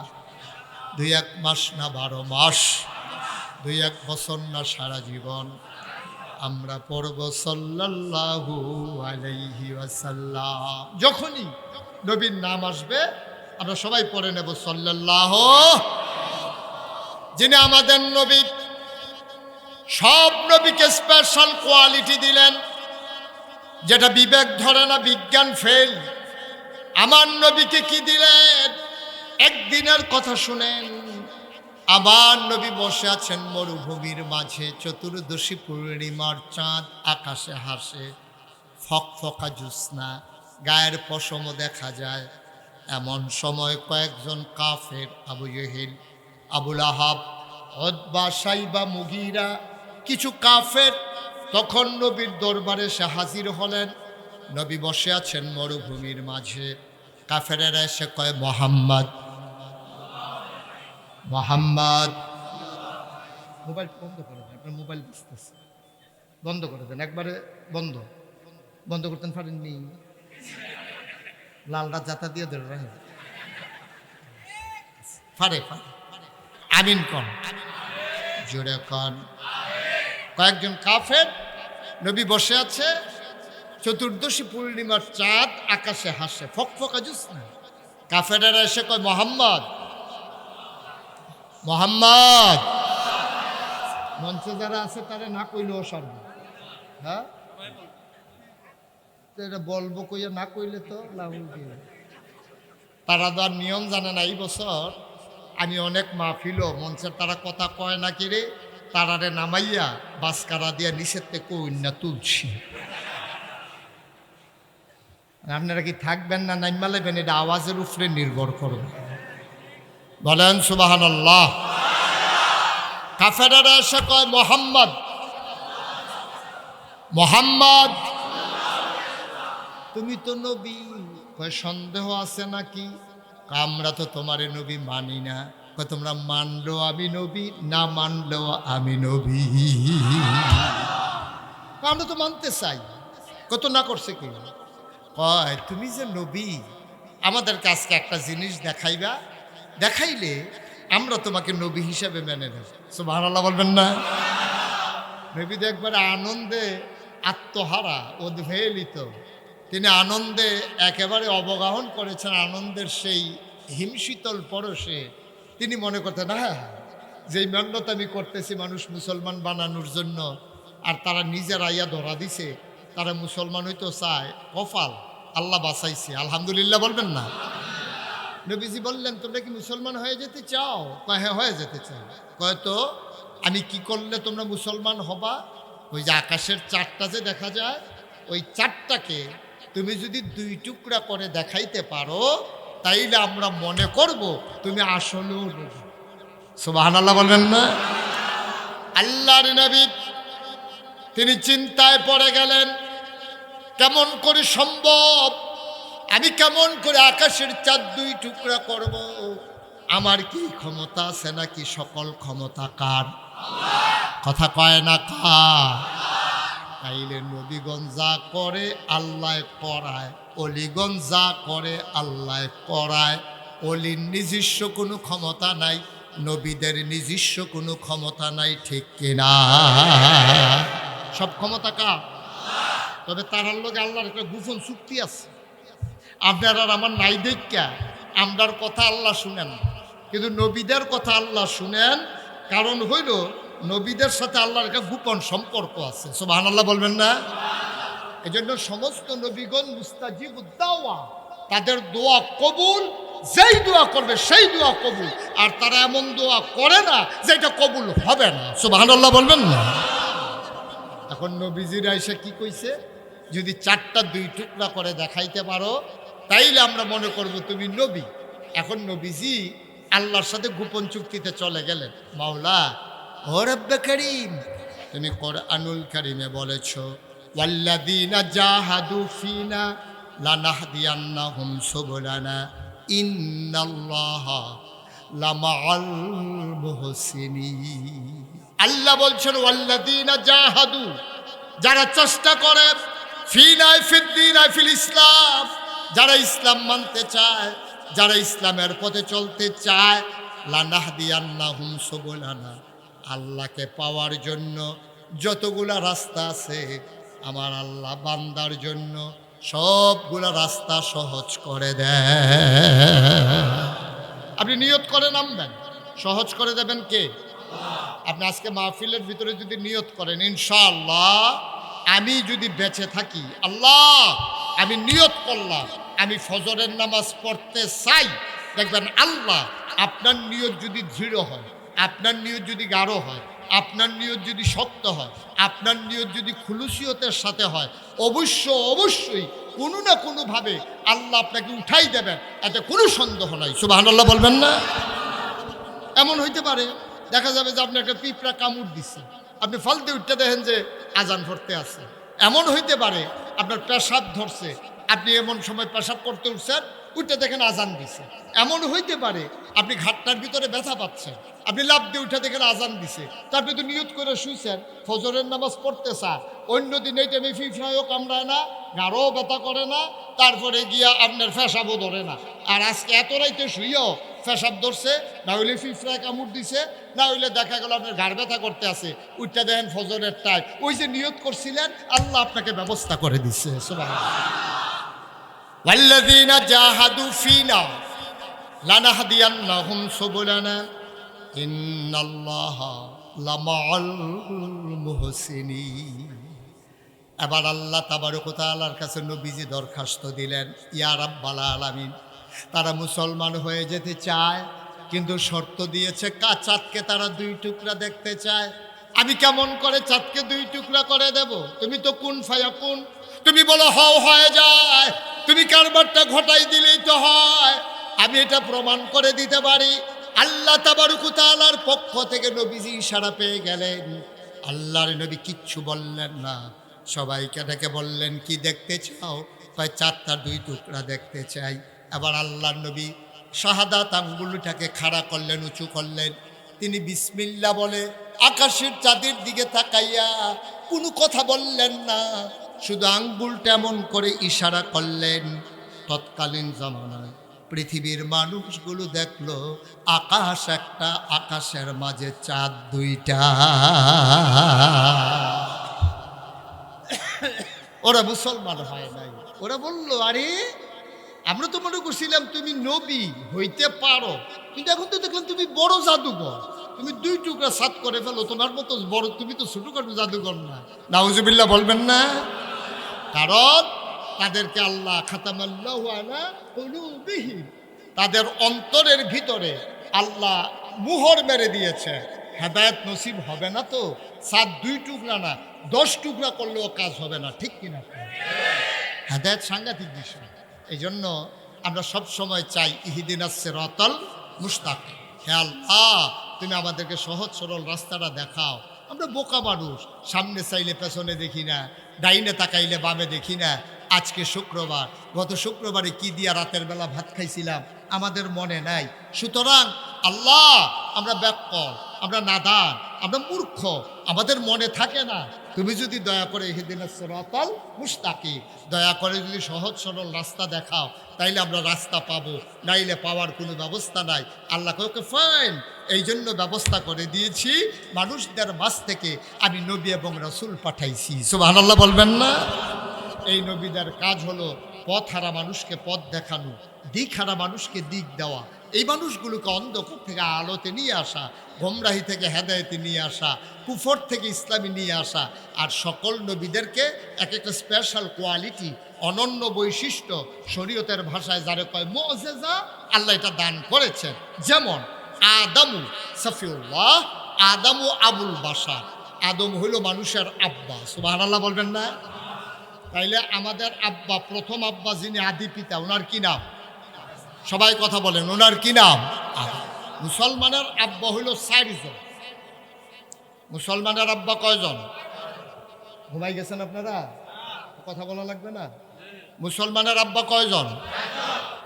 দুই এক মাস না 12 মাস, দুই এক বছর না সারা জীবন আমরা পড়ব সাল্লাল্লাহু আলাইহি ওয়াসাল্লাম। যখনই নবীর নাম আসবে আমরা সবাই পড়ে নেব সাল্লাল্লাহু। যিনি আমাদের নবী, সব নবীকে স্পেশাল কোয়ালিটি দিলেন যেটা বিবেক ধরে না, বিজ্ঞান ফেল। আমার নবীকে কি দিলেন? একদিনের কথা শুনেন। আমার নবী বসে আছেন মরুভূমির মাঝে, চতুর্দশী পূর্ণিমার চাঁদ আকাশে হাসে, ফকফকা জ্যোৎস্না, গায়ের পশমও দেখা যায়। এমন সময় কয়েকজন কাফের, আবু জেহেল, আবুল আহাব, উতবা, সাইবা, মুগীরা, কিছু কাফের তখন নবীর দরবারে এসে হাজির হলেন। নবী বসে আছেন মরুভূমির মাঝে। কাফেরেরা এসে কয়, মোহাম্মদ, মোহাম্মদ। মোবাইল বন্ধ করে দেন, আপনার মোবাইল বুঝতেছে, বন্ধ করে দেন, একবারে বন্ধ। বন্ধ করতেন পারেননি? লালটা জাতা দিয়ে দেন, ফারে ফারে। আমিন কন, জোরে কন। কয়েকজন কাফের নবী বসে আছে, চতুর্দশী পূর্ণিমার চাঁদ আকাশে হাসে, ফকফকা জ্যোৎস্না। কাফেরেরা এসে কয়, মোহাম্মদ, মোহাম্মদ। মঞ্চে যারা আছে তারা না কইলেও সর্ব, হ্যাঁ এটা বলবো কইয়া না কইলে তো লাউল দিয়ে। তারা তো আর নিয়ম জানে না। এই বছর আমি অনেক মাহফিলও মঞ্চের তারা কথা কয় না কিরে, তারারে নামাইয়া বাসকারা দিয়া নিষেধতে কইনা তুলছি। আপনারা কি থাকবেন না নাইমা লেবেন, এটা আওয়াজের উপরে নির্ভর করবে। বলেন সুবহানাল্লাহ। কাফেরেরা এসে কয়, মোহাম্মদ, মোহাম্মদ তুমি তো নবী। কয় সন্দেহ আছে নাকি? আমরা তো তোমারে নবী মানি না। কয় তোমরা মানলেও আমি নবী, না মানলেও আমি নবী। আমরা তো মানতে চাই। কত না করছে কি? কয় তুমি যে নবী, আমাদের কাছকে একটা জিনিস দেখাইবা, দেখাইলে আমরা তোমাকে নবী হিসাবে মেনে নেব। সুবহানাল্লাহ বলবেন না? নবী তো একবারে আনন্দে আত্মহারা, উদ্বেলিত। তিনি আনন্দে একেবারে অবগাহন করেছেন, আনন্দের সেই হিমশীতল পরশে। তিনি মনে করতেন, হ্যাঁ যেই মেহনত আমি করতেছি মানুষ মুসলমান বানানোর জন্য, আর তারা নিজের আইয়া ধরা দিছে, তারা মুসলমান হইতো চায়, কপাল, আল্লাহ বাঁচাইছে, আলহামদুলিল্লাহ বলবেন না? নবীজি বললেন, তোমরা কি মুসলমান হয়ে যেতে চাও? কয় হ্যাঁ হয়ে যেতে চাও। কয় তো আমি কি করলে তোমরা মুসলমান হবা? ওই যে আকাশের চাঁদটা যে দেখা যায়, ওই চাঁদটাকে তুমি যদি দুই টুকরা করে দেখাইতে পারো, তাইলে আমরা মনে করব তুমি আসলেও নবী। সুবহানাল্লাহ বলবেন না? আল্লাহর নবী তিনি চিন্তায় পড়ে গেলেন, কেমন করে সম্ভব? আমি কেমন করে আকাশের চাঁদ দুই টুকরা করব? আমার কি ক্ষমতা আছে নাকি? সকল ক্ষমতা কার? কথা কয় না কার? তাইলে নবীগঞ্জ যা করে আল্লাহ করায়, অলিগঞ্জ যা করে আল্লাহ করায়। অলির নিজস্ব কোনো ক্ষমতা নাই, নবীদের নিজস্ব কোনো ক্ষমতা নাই, ঠিক কিনা? সব ক্ষমতা কার? তবে তারার লোক আল্লাহর একটা গোপন চুক্তি আছে। আপনার আর আমার নাই দেখা আমরার কথা আল্লাহ শুনেন, কিন্তু নবীদের কথা আল্লাহ শুনেন। কারণ হইল নবীদের সাথে আল্লাহর একটা গোপন সম্পর্ক আছে। সুবহানাল্লাহ বলবেন না? এজন্য সমস্ত নবীগণ মুস্তাজিবুদ দাওয়া, তাদের দোয়া কবুল, যেই দোয়া করবে সেই দোয়া কবুল। আর তারা এমন দোয়া করে না যেটা কবুল হবে না। সুবহানাল্লাহ বলবেন না? এখন নবীজিরা এসে কি কইছে, যদি চারটা দুই টুকরা করে দেখাইতে পারো তাইলে আমরা মনে করব তুমি নবী। এখন নবীজি আল্লাহর সাথে গোপন চুক্তিতে চলে গেলেন। মাওলা ও রব্বে করিম, তুমি কোরআনুল কারীমে বলেছো, ওয়াল্লাযীনা জাহাদু ফিনা লানাহদিয়ান্নাহুম সুবুলানা ইন্নাল্লাহা লামাআল মুহসিনিন। আল্লাহ বলছেন ওয়াল্লাযীনা জাহাদু, যারা চেষ্টা করে, ফিনায় ফিদ্দিনায় ফিল ইসলাম, যারা ইসলাম মানতে চায়, যারা ইসলামের পথে চলতে চায়, লানাহদিয়ান্নাহুম সুবুলানা, আল্লাহকে পাওয়ার জন্য যতগুলা রাস্তা আছে আমার আল্লাহ বান্দার জন্য সবগুলা রাস্তা সহজ করে দেয়। আপনি নিয়ত করে নামবেন, সহজ করে দেবেন কে? আপনি আজকে মাহফিলের ভিতরে যদি নিয়ত করেন, ইনশাআল্লাহ আমি যদি বেঁচে থাকি, আল্লাহ আমি নিয়ত করলাম আমি ফজরের নামাজ পড়তে চাই, দেখবেন আল্লাহ আপনার নিয়ত যদি দৃঢ় হয়, আপনার নিয়ত যদি গাঢ় হয়, আপনার নিয়ত যদি শক্ত হয়, আপনার নিয়ত যদি খুলুসিয়তের সাথে হয়, অবশ্যই কোনো না কোনোভাবে আল্লাহ আপনাকে উঠাই দেবেন, এতে কোনো সন্দেহ নাই। সুবহানাল্লাহ বলবেন না? এমন হইতে পারে দেখা যাবে যে আপনি একটা পিঁপড়া কামড় দিচ্ছে, আপনি ফালতে উঠতে দেখেন যে আজান পড়তে আছে। এমন হইতে পারে আপনার পেশাব ধরছে, আপনি এমন সময় পেশাব করতে উঠছেন, উঠতে দেখেন আজান দিছে। এমন হইতে পারে আপনি ঘাটটার ভিতরে ব্যথা পাচ্ছেন, আপনি লাফ দিয়ে উঠে দেখেন আজান দিছে, তারপরে তো নিয়ত করে শুইছেন ফজরের নামাজ পড়তে চান। অন্য দিন এই টাইমে ফিফায়ও কামড়ায় না, গাঢ়ও ব্যথা করে না, তারপরে গিয়া আপনার পেশাবও ধরে না। আর আজকে এত রাইতে শুইও পেশাব ধরছে, না হইলে ফিফড়ায় কামড় দিছে, না হইলে দেখা গেল আপনার ঘাড় ব্যথা করতে আছে, উঠটা দেখেন ফজরের টাইম, ওই যে নিয়ত করছিলেন আল্লাহ আপনাকে ব্যবস্থা করে দিচ্ছে। ওয়াল্লাযীনা জাহাদু ফীনা লানাহদিয়ান্নাহুম সুবুলানা ইন্নাল্লাহা লামাআল মুহসিনিন। এবার আল্লাহ তাবারক ওয়া তাআলার কাছে নবীজি দরখাস্ত দিলেন, ইয়া রাব্বাল আলামিন, তারা মুসলমান হয়ে যেতে চায়, কিন্তু শর্ত দিয়েছে চাঁদকে তারা 2 টুকরা দেখতে চায়। আমি কেমন করে চাঁদকে 2 টুকরা করে দেব? তুমি তো কুন ফায়াকুন, তুমি বলো হও হয়ে যায়, তুমি কারবারটা ঘটাই দিলেই তো হয়। আমি এটা প্রমাণ করে দিতে পারি। আল্লাহ তাবারক ওয়া তাআলার পক্ষ থেকে নবীজি ইশারা পেয়ে গেলেন। আল্লাহর নবী কিচ্ছু বললেন না, সবাইকে ডেকে বললেন, কি দেখতে চাও? কয় চাঁদটা 2 টুকরা দেখতে চাই। এবার আল্লাহর নবী শাহাদাত আঙ্গুলটাকে খাড়া করলেন, উঁচু করলেন। তিনি বিসমিল্লাহ বলে আকাশের চাঁদের দিকে তাকাইয়া কোনো কথা বললেন না, শুধু আঙ্গুলটা এমন করে ইশারা করলেন। তৎকালীন জামানায় পৃথিবীর মানুষগুলো দেখলো আকাশ একটা, আকাশের মাঝে চাঁদ 2টা। ওরা মুসলমান হয় নাই। ওরা বলল, আরে আমরা তো মনে করছিলাম তুমি নবী হইতে পারো, কিন্তু এখন তো দেখলাম তুমি বড় জাদুঘর, তুমি 2 টুকরা সাত করে ফেলো, তোমার মতো বড়, তুমি তো ছোটখাটো জাদুঘর না। নাউজুবিল্লাহ বলবেন না? কারণ তাদেরকে আল্লাহ খাতামাল্লাহু আলা কুলুবিহিম, তাদের অন্তরের ভিতরে আল্লাহ মুহর মেরে দিয়েছে। হেদায়েত নসিব হবে না তো সাত 2 টুকরা না 10 টুকরা করলেও কাজ হবে না, ঠিক কিনা? হেদায়েত সাংঘাতিক বিষয়। এই জন্য আমরা সব সময় চাই ইহদিনাস সিরাতাল মুস্তাকিম, হে আল্লাহ তুমি আমাদেরকে সহজ সরল রাস্তাটা দেখাও। আমরা বোকা মানুষ, সামনে চাইলে পেছনে দেখি না, ডাইনে তাকাইলে বামে দেখি না। আজকে শুক্রবার, গত শুক্রবারে কি দিয়া রাতের বেলা ভাত খাইছিলাম আমাদের মনে নাই। সুতরাং আল্লাহ আমরা ব্যাককল, আমরা নাদান, আমরা মূর্খ, আমাদের মনে থাকে না। তুমি যদি দয়া করে ইহদিনাস সিরাতাল মুস্তাকিম, দয়া করে যদি সহজ সরল রাস্তা দেখাও, তাইলে আমরা রাস্তা পাবো, নাইলে পাওয়ার কোনো ব্যবস্থা নাই। আল্লাহকে ওকে ফাইন, এই জন্য ব্যবস্থা করে দিয়েছি। মানুষদের মাঝ থেকে আমি নবী এবং রাসূল পাঠাইছি। সুবহানাল্লাহ বলবেন না? এই নবীদের কাজ হলো পথ হারা মানুষকে পথ দেখানো, দিক হারা মানুষকে দিক দেওয়া, এই মানুষগুলোকে অন্ধকার থেকে আলোতে নিয়ে আসা, গোমরাহি থেকে হেদায়েতে নিয়ে আসা, কুফর থেকে ইসলামে নিয়ে আসা। আর সকল নবীদেরকে এক একটা স্পেশাল কোয়ালিটি, অনন্য বৈশিষ্ট্য, শরীয়তের ভাষায় যারে কয় মুআজিজা, আল্লাহ এটা দান করেছেন। যেমন আদমু সফিউল্লাহ, আদমু আবুল বাশার, আদম হইল মানুষের আব্বা। সুবহানাল্লাহ বলবেন না? তাইলে আমাদের আব্বা, প্রথম আব্বা যিনি আদি পিতা, ওনার কি নাম? সবাই কথা বলেন, ওনার কি নাম? মুসলমানের আব্বা হইল 4 জন। মুসলমানের আব্বা কয়জন? ঘুমাই গেছেন আপনারা? কথা বলা লাগবে না। মুসলমানের আব্বা কয়জন?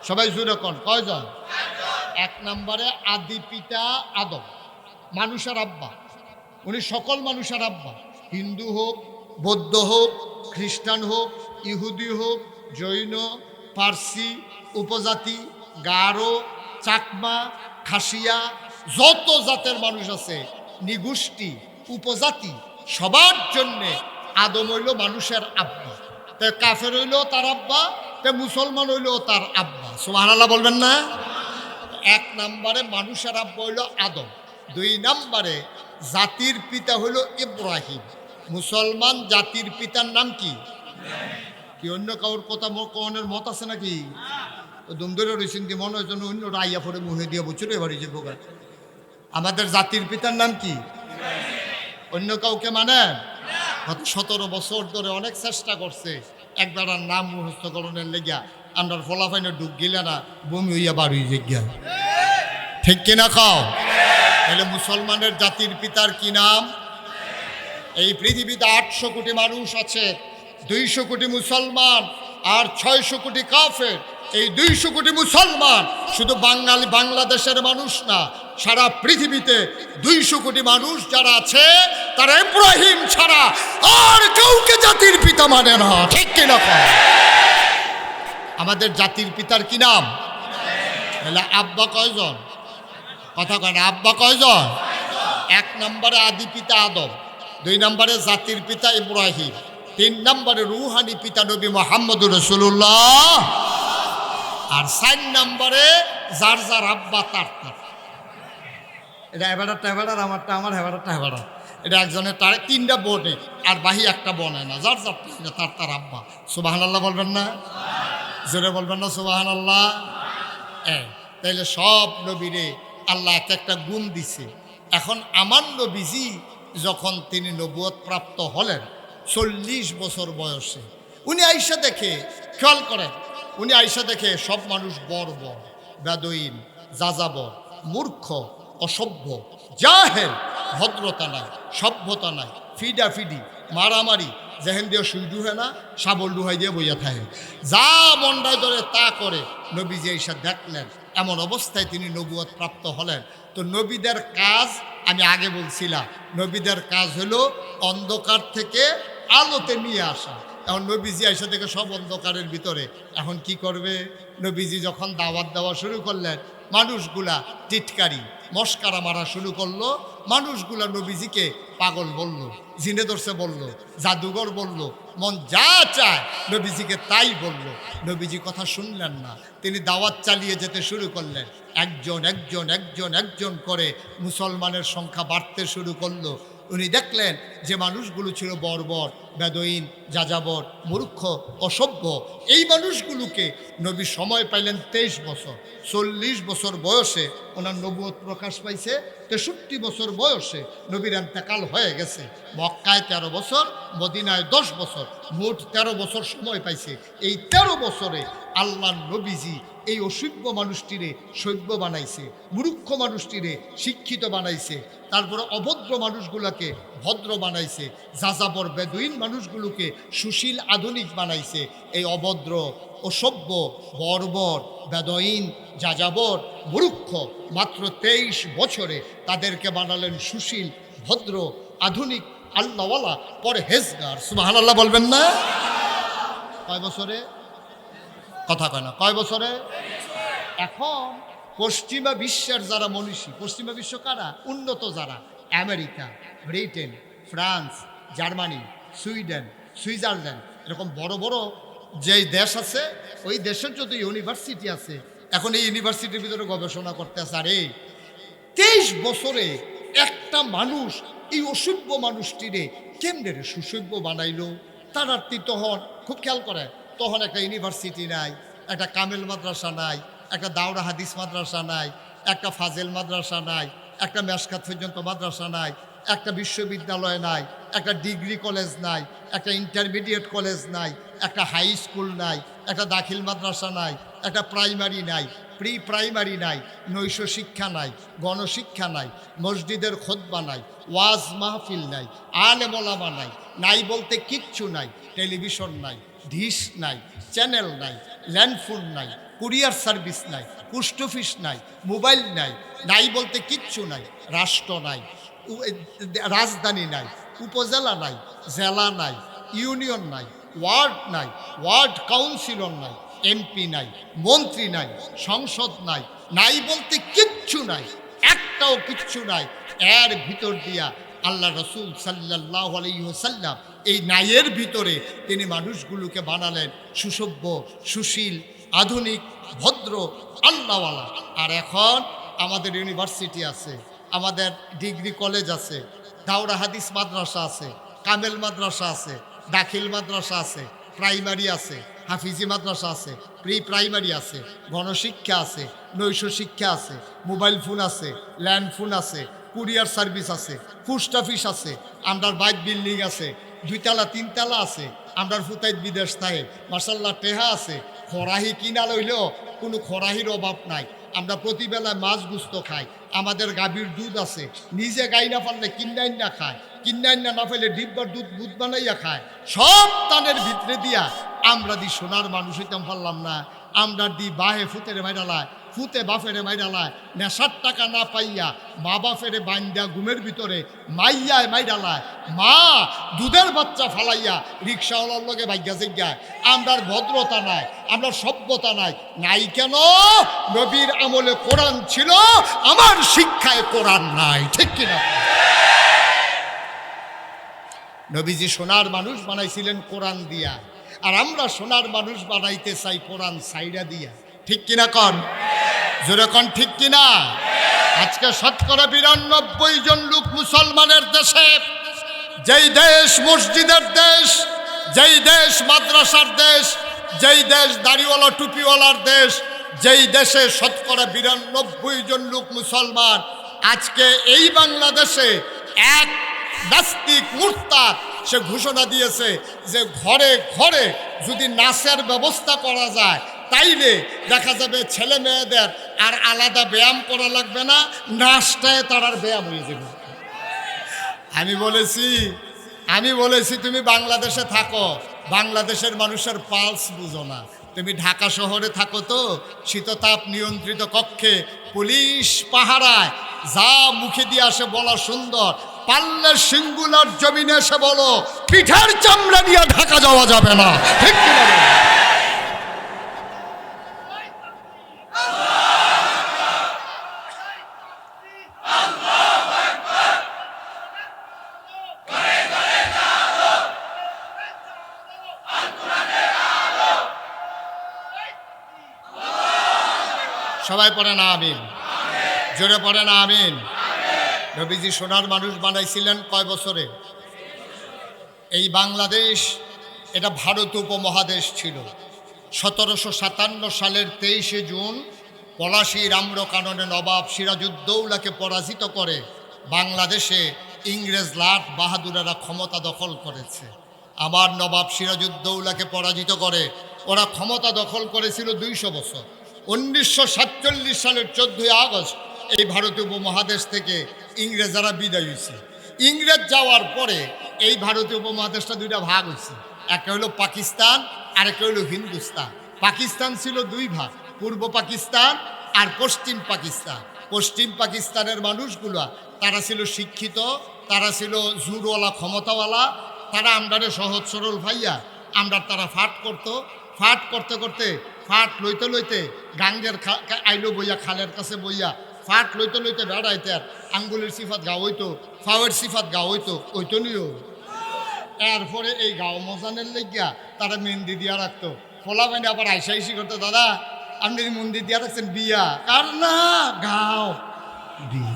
সবাই জুড়ে কোন কয়জন? 1 নম্বরে আদি পিতা আদম, মানুষের আব্বা, উনি সকল মানুষের আব্বা। হিন্দু হোক, বৌদ্ধ হোক, খ্রিস্টান হোক, ইহুদি হোক, জৈন, পার্সি, উপজাতি, গারো, চাকমা, খাসিয়া, যত জাতের মানুষ আছে, নিগোষ্ঠী, উপজাতি, সবার জন্যে আদম হইল মানুষের আব্বা। তে কাফের হইল তার আব্বা, তে মুসলমান হইল তার আব্বা। সুবহানাল্লাহ বলবেন না? 1 নম্বরে মানুষের আব্বা হইল আদম। 2 নম্বরে জাতির পিতা হইল ইব্রাহিম। মুসলমান জাতির পিতার নাম কি? কি অন্য কাউর কথা কনের মত আছে নাকি? দুমদরে রয়েছেন কি মনে হয় যেন অন্য রাইয়া পরে মুহে দিয়ে বছর এবারে যে বোকা। আমাদের জাতির পিতার নাম কি? অন্য কাউকে মানে? গত 17 বছর ধরে অনেক চেষ্টা করছে একবার নাম মুখস্থকরণের লেগিয়া, আমরা ফলাফাইনে ঢুক গেলে না বমি হইয়া বার হয়ে গিয়া। ঠিক কিনা খাও? তাহলে মুসলমানের জাতির পিতার কি নাম? এই পৃথিবীতে 800 কোটি মানুষ আছে, 200 কোটি মুসলমান আর 600 কোটি কাফের। এই 200 কোটি মুসলমান শুধু বাংলাদেশের মানুষ না, সারা পৃথিবীতে 200 কোটি মানুষ যারা আছে তারা ইব্রাহিম ছাড়া আর কাউকে জাতির পিতা মানে না। ঠিক কিনা? আমাদের জাতির পিতার কি নাম? তাহলে আব্বা কয়জন? কথা কয় না। আব্বা কয়জন? এক নম্বরে আদি পিতা আদম, 2 নম্বরে জাতির পিতা ইব্রাহিম, 3 নম্বরে রুহানি পিতা নবী মুহাম্মদুর রাসূলুল্লাহ, আর 4 নম্বরে যার যার আব্বা তার তার। এটা হেবাটারটা হেবাটার, আমারটা আমার, হেবাটারটা হেবাটার। এটা একজনের তার 3টা বোনে, আর বাহি একটা বোনে না, যার যার তার তার আব্বা। সুবহানাল্লাহ বলবেন না? জোরে বলবেন না সুবহানাল্লাহ? তাইলে সব নবীরে আল্লাহ এক একটা গুণ দিছে। এখন আমার নবীজি যখন তিনি নবুয়ত প্রাপ্ত হলেন 40 বছর বয়সে, উনি আইসা দেখে, খেয়াল করেন, উনি আইসা দেখে সব মানুষ বর্বর, বেদুইন, যাযাবর, মূর্খ, অসভ্য, জাহেল, ভদ্রতা নাই, সভ্যতা নাই, ফিডাফিডি, মারামারি, যেহেন দিয়ে সুই ডুহে না, শাবল ডুহাই দিয়ে বইয়া থাকে, যা মন্ডায় ধরে তা করে। নবীজি এসে দেখলেন, এমন অবস্থায় তিনি নবুয়ত প্রাপ্ত হলেন। তো নবীদের কাজ, আমি আগে বলছিলাম, নবীদের কাজ হলো অন্ধকার থেকে আলোতে নিয়ে আসা। এখন নবীজি এসে থেকে সব অন্ধকারের ভিতরে, এখন কি করবে? নবীজি যখন দাওয়াত দেওয়া শুরু করলেন, মানুষগুলা টিটকারি মস্কারা মারা শুরু করলো। মানুষগুলা নবীজিকে পাগল বলল, জিনে ধরছে বলল, জাদুঘর বলল, মন যা চায় নবীজিকে তাই বলল। নবীজি কথা শুনলেন না, তিনি দাওয়াত চালিয়ে যেতে শুরু করলেন। একজন একজন একজন একজন করে মুসলমানের সংখ্যা বাড়তে শুরু করলো। উনি দেখলেন যে মানুষগুলো ছিল বর্বর, বেদুইন, যাযাবর, মূর্খ, অসভ্য। এই মানুষগুলোকে নবী সময় পাইলেন 23 বছর। 40 বছর বয়সে ওনার নবুয়ত প্রকাশ পাইছে। 63 বছর বয়সে নবীর ইন্তেকাল হয়ে গেছে। মক্কায় 13 বছর, মদিনায় 10 বছর, মোট 13 বছর সময় পাইছে। এই 13 বছরে আল্লাহর নবীজি এই অসভ্য মানুষটিরে সভ্য বানাইছে, মূর্খ মানুষটিরে শিক্ষিত বানাইছে, তারপরে অভদ্র মানুষগুলোকে ভদ্র বানাইছে, যাযাবর বেদুইন মানুষগুলোকে সুশীল আধুনিক বানাইছে। এই অভদ্র, অসভ্য, বর্বর, বেদুইন, যাযাবর, মূর্খ মাত্র 23 বছরে তাদেরকে বানালেন সুশীল, ভদ্র, আধুনিক, আল্লাহওয়ালা, পরহেজগার। সুবহানাল্লাহ বলবেন না? কয় বছরে? কথা কয় না। কয় বছরে? এখন পশ্চিমা বিশ্বের যারা মনীষী, পশ্চিমা বিশ্ব কারা? উন্নত যারা, America, Britain, France, Germany, Sweden, Switzerland, এরকম বড় বড় যেই দেশ আছে, ওই দেশের যত ইউনিভার্সিটি আছে, এখন এই ইউনিভার্সিটির ভিতরে গবেষণা করতে আছে। আর এই 23 বছরে একটা মানুষ এই অসভ্য মানুষটিরে কেমনে রে সুসভ্য বানাইলো? তারা তখন খুব খেয়াল করে, তখন একটা ইউনিভার্সিটি নাই, একটা কামেল মাদ্রাসা নাই, একটা দাওরা হাদিস মাদ্রাসা নাই, একটা ফাজেল মাদ্রাসা নাই, একটা মেশকাত পর্যন্ত মাদ্রাসা নাই, একটা বিশ্ববিদ্যালয় নাই, একটা ডিগ্রি কলেজ নাই, একটা ইন্টারমিডিয়েট কলেজ নাই, একটা হাই স্কুল নাই, একটা দাখিল মাদ্রাসা নাই, একটা প্রাইমারি নাই, প্রি প্রাইমারি নাই, নৈশ শিক্ষা নাই, গণশিক্ষা নাই, মসজিদের খুতবা নাই, ওয়াজ মাহফিল নাই, আলেম ওলামা নাই, নাই বলতে কিচ্ছু নাই, টেলিভিশন নাই, ডিশ নাই, চ্যানেল নাই, ল্যান্ডফোন নাই, কুরিয়ার সার্ভিস নাই, পোস্ট অফিস নাই, মোবাইল নাই, নাই বলতে কিচ্ছু নাই, রাষ্ট্র নাই, রাজধানী নাই, উপজেলা নাই, জেলা নাই, ইউনিয়ন নাই, ওয়ার্ড নাই, ওয়ার্ড কাউন্সিলর নাই, এমপি নাই, মন্ত্রী নাই, সংসদ নাই, নাই বলতে কিচ্ছু নাই, একটাও কিচ্ছু নাই। এর ভিতর দিয়া আল্লাহ রসুল সাল্লাল্লাহু আলাইহি ওয়াসাল্লাম এই নাইয়ের ভিতরে তিনি মানুষগুলোকে বানালেন সুসভ্য, সুশীল, আধুনিক, ভদ্র, আল্লাহওয়ালা। আর এখন আমাদের ইউনিভার্সিটি আছে, আমাদের ডিগ্রি কলেজ আছে, দাওরা হাদিস মাদ্রাসা আছে, কামেল মাদ্রাসা আছে, দাখিল মাদ্রাসা আছে, প্রাইমারি আছে, হাফিজি মাদ্রাসা আছে, প্রি প্রাইমারি আছে, গণশিক্ষা আছে, নৈশ শিক্ষা আছে, মোবাইল ফোন আছে, ল্যান্ড ফোন আছে, কুরিয়ার সার্ভিস আছে, পোস্ট অফিস আছে, আমরার বাইক বিল্ডিং আছে, 2 তলা 3 তলা আছে, আমরার ফুতাইত বিদেশ থাকে, মার্শাল্লাহ টেহা আছে, খরাহি কিনা লইলেও কোনো খরাহির অভাব নাই। আমরা প্রতিবেলায় মাছ গুস্ত খাই, আমাদের গাভীর দুধ আছে, নিজে গাই না পারলে কিন্নাইন না খায়, কিন্নাইন না পাইলে ডিব্বার দুধ দুধ বানাইয়া খায়। সব তানের ভিতরে দিয়া আমরা দি সোনার মানুষ হইতাম পারলাম না, আমরা দি বাহে ফুতের ভাইরালায় ফুতে বাফেরে মাইডালায়, নেশার টাকা না পাইয়া মা বাপেরে বান্দা ঘুমের ভিতরে মাইয়ায় মাইডালায়, মা দুধের বাচ্চা ফালাইয়া রিক্সাওয়ালার লগে ভাগ্যা জিজ্ঞায়। আমরার ভদ্রতা নাই, আমরা সভ্যতা নাই, নাই কেন? নবীর আমলে কোরআন ছিল, আমার শিক্ষায় কোরআন নাই, ঠিক কিনা? নবীজি সোনার মানুষ বানাইছিলেন কোরআন দিয়া, আর আমরা সোনার মানুষ বানাইতে চাই কোরআন সাইডা দিয়া, ঠিক কিনা কন? জোরে কন, ঠিক কিনা? আজকে ৯২ জন লোক মুসলমানের দেশে, যেই দেশ মসজিদের দেশ, যেই দেশ মাদ্রাসার দেশ, যেই দেশ দাড়িওয়ালা টুপিওয়ালার দেশ, যেই দেশে ৯২ জন লোক মুসলমান, আজকে এই বাংলাদেশে এক নাস্তিক মুরতাদ সে ঘোষণা দিয়েছে যে ঘরে ঘরে যদি নাচের ব্যবস্থা করা যায় তাইলে দেখা যাবে ছেলে মেয়েদের আর আলাদা ব্যায়াম করা লাগবে না, নাচটায় তার ব্যায়াম হয়ে যাবে। আমি বলেছি তুমি বাংলাদেশে থাকো, বাংলাদেশের মানুষের পালস বুঝো না। তুমি ঢাকা শহরে থাকো তো, শীততাপ নিয়ন্ত্রিত কক্ষে পুলিশ পাহারায়, যা মুখে দিয়ে আসে বলা সুন্দর, পারলে সিঙ্গুলার জমিনে এসে বলো পিঠার চামড়া দিয়ে ঢাকা যাওয়া যাবে না, ঠিক কিনা? সবাই পড়ে না আমিন, জোরে পড়ে না আমিন। নবীজি সোনার মানুষ বানাইছিলেন কয় বছরে? এই বাংলাদেশ এটা ভারত উপমহাদেশ ছিল। ১৭৫৭ সালের ২৩শে জুন পলাশীর আম্রকাননে নবাব সিরাজউদ্দৌলাকে পরাজিত করে বাংলাদেশে ইংরেজ লাট বাহাদুরেরা ক্ষমতা দখল করেছে। আমার নবাব সিরাজউদ্দৌলাকে পরাজিত করে ওরা ক্ষমতা দখল করেছিল ২০০ বছর। ১৯৪৭ সালের ১৪ই আগস্ট এই ভারতীয় উপমহাদেশ থেকে ইংরেজরা বিদায় হয়েছে। ইংরেজ যাওয়ার পরে এই ভারতীয় উপমহাদেশটা দুইটা ভাগ হয়েছে, একটা হলো পাকিস্তান আর একটা হলো হিন্দুস্তান। পাকিস্তান ছিল দুই ভাগ, পূর্ব পাকিস্তান আর পশ্চিম পাকিস্তান। পশ্চিম পাকিস্তানের মানুষগুলা তারা ছিল শিক্ষিত, তারা ছিল জোরওয়ালা ক্ষমতাওয়ালা, তারা আমরারে সহজ সরল ভাইয়া আমরা তারা ফাট করতো। ফাট করতে করতে ফাট লইতে লইতে গাঙ্গের আইলো বইয়া, খালের কাছে বইয়া ফাট লইতে লইতে বেড়াইতে আর আঙ্গুলের সিফাত গা হইতো, ফাওয়ের সিফাত গা হইতো, ওইতো নিও। এরপরে এই গাও মজানের লেগিয়া তারা মেহেন্দি দিয়া রাখতো। ফোলা বাইনে আবার আইসি করতো, দাদা আপনি মন্দির দিয়া রাখছেন বিয়া, কার না গাও বিয়া।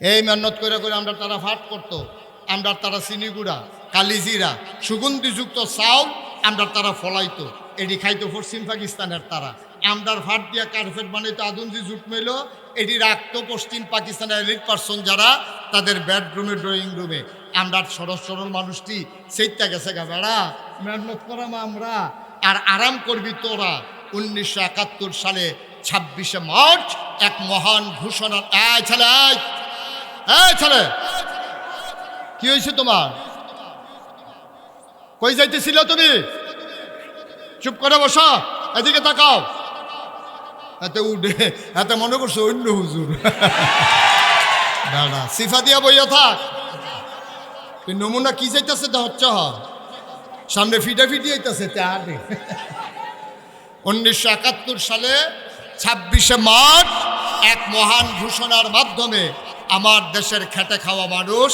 এই মেহনত করে করে আমরা তারা ফাট করতো। আমরা তারা চিনিগুড়া, কালিজিরা, সুগন্ধিযুক্ত চাউল আমরা তারা ফলাইতো, এটি খাইতো পশ্চিম পাকিস্তানের তারা। আমরার ফাট দিয়া কার্পেট বানাইতো, আদুনজি জুট মেলো, এটি রাখতো পশ্চিম পাকিস্তানের এলিট পার্সন যারা, তাদের বেডরুমে ড্রয়িং রুমে। আমরা সরল সরল মানুষটি সেইটা গেছে গা বেড়া মেহনত করাম আমরা, আর আরাম করবি তোরা। ১৯৭১ সালে ২৬শে মার্চ এক মহান ঘোষণা। ছেলে কি হয়েছে তোমার? কই যাইতেছিল তুমি? চুপ করে বসো, এদিকে তাকাও। এতে উঠে এতে মনে করছো অন্য হুজুর। দাদা সিফা দিয়া বইয়া থাক, তুই নমুনা কি যাইতেছে তা হচ্ছে সামনে ফিটা ফিটি আইতেছে। ১৯৭১ সালে ২৬শে মার্চ এক মহান ঘোষণার মাধ্যমে আমার দেশের খেটে খাওয়া মানুষ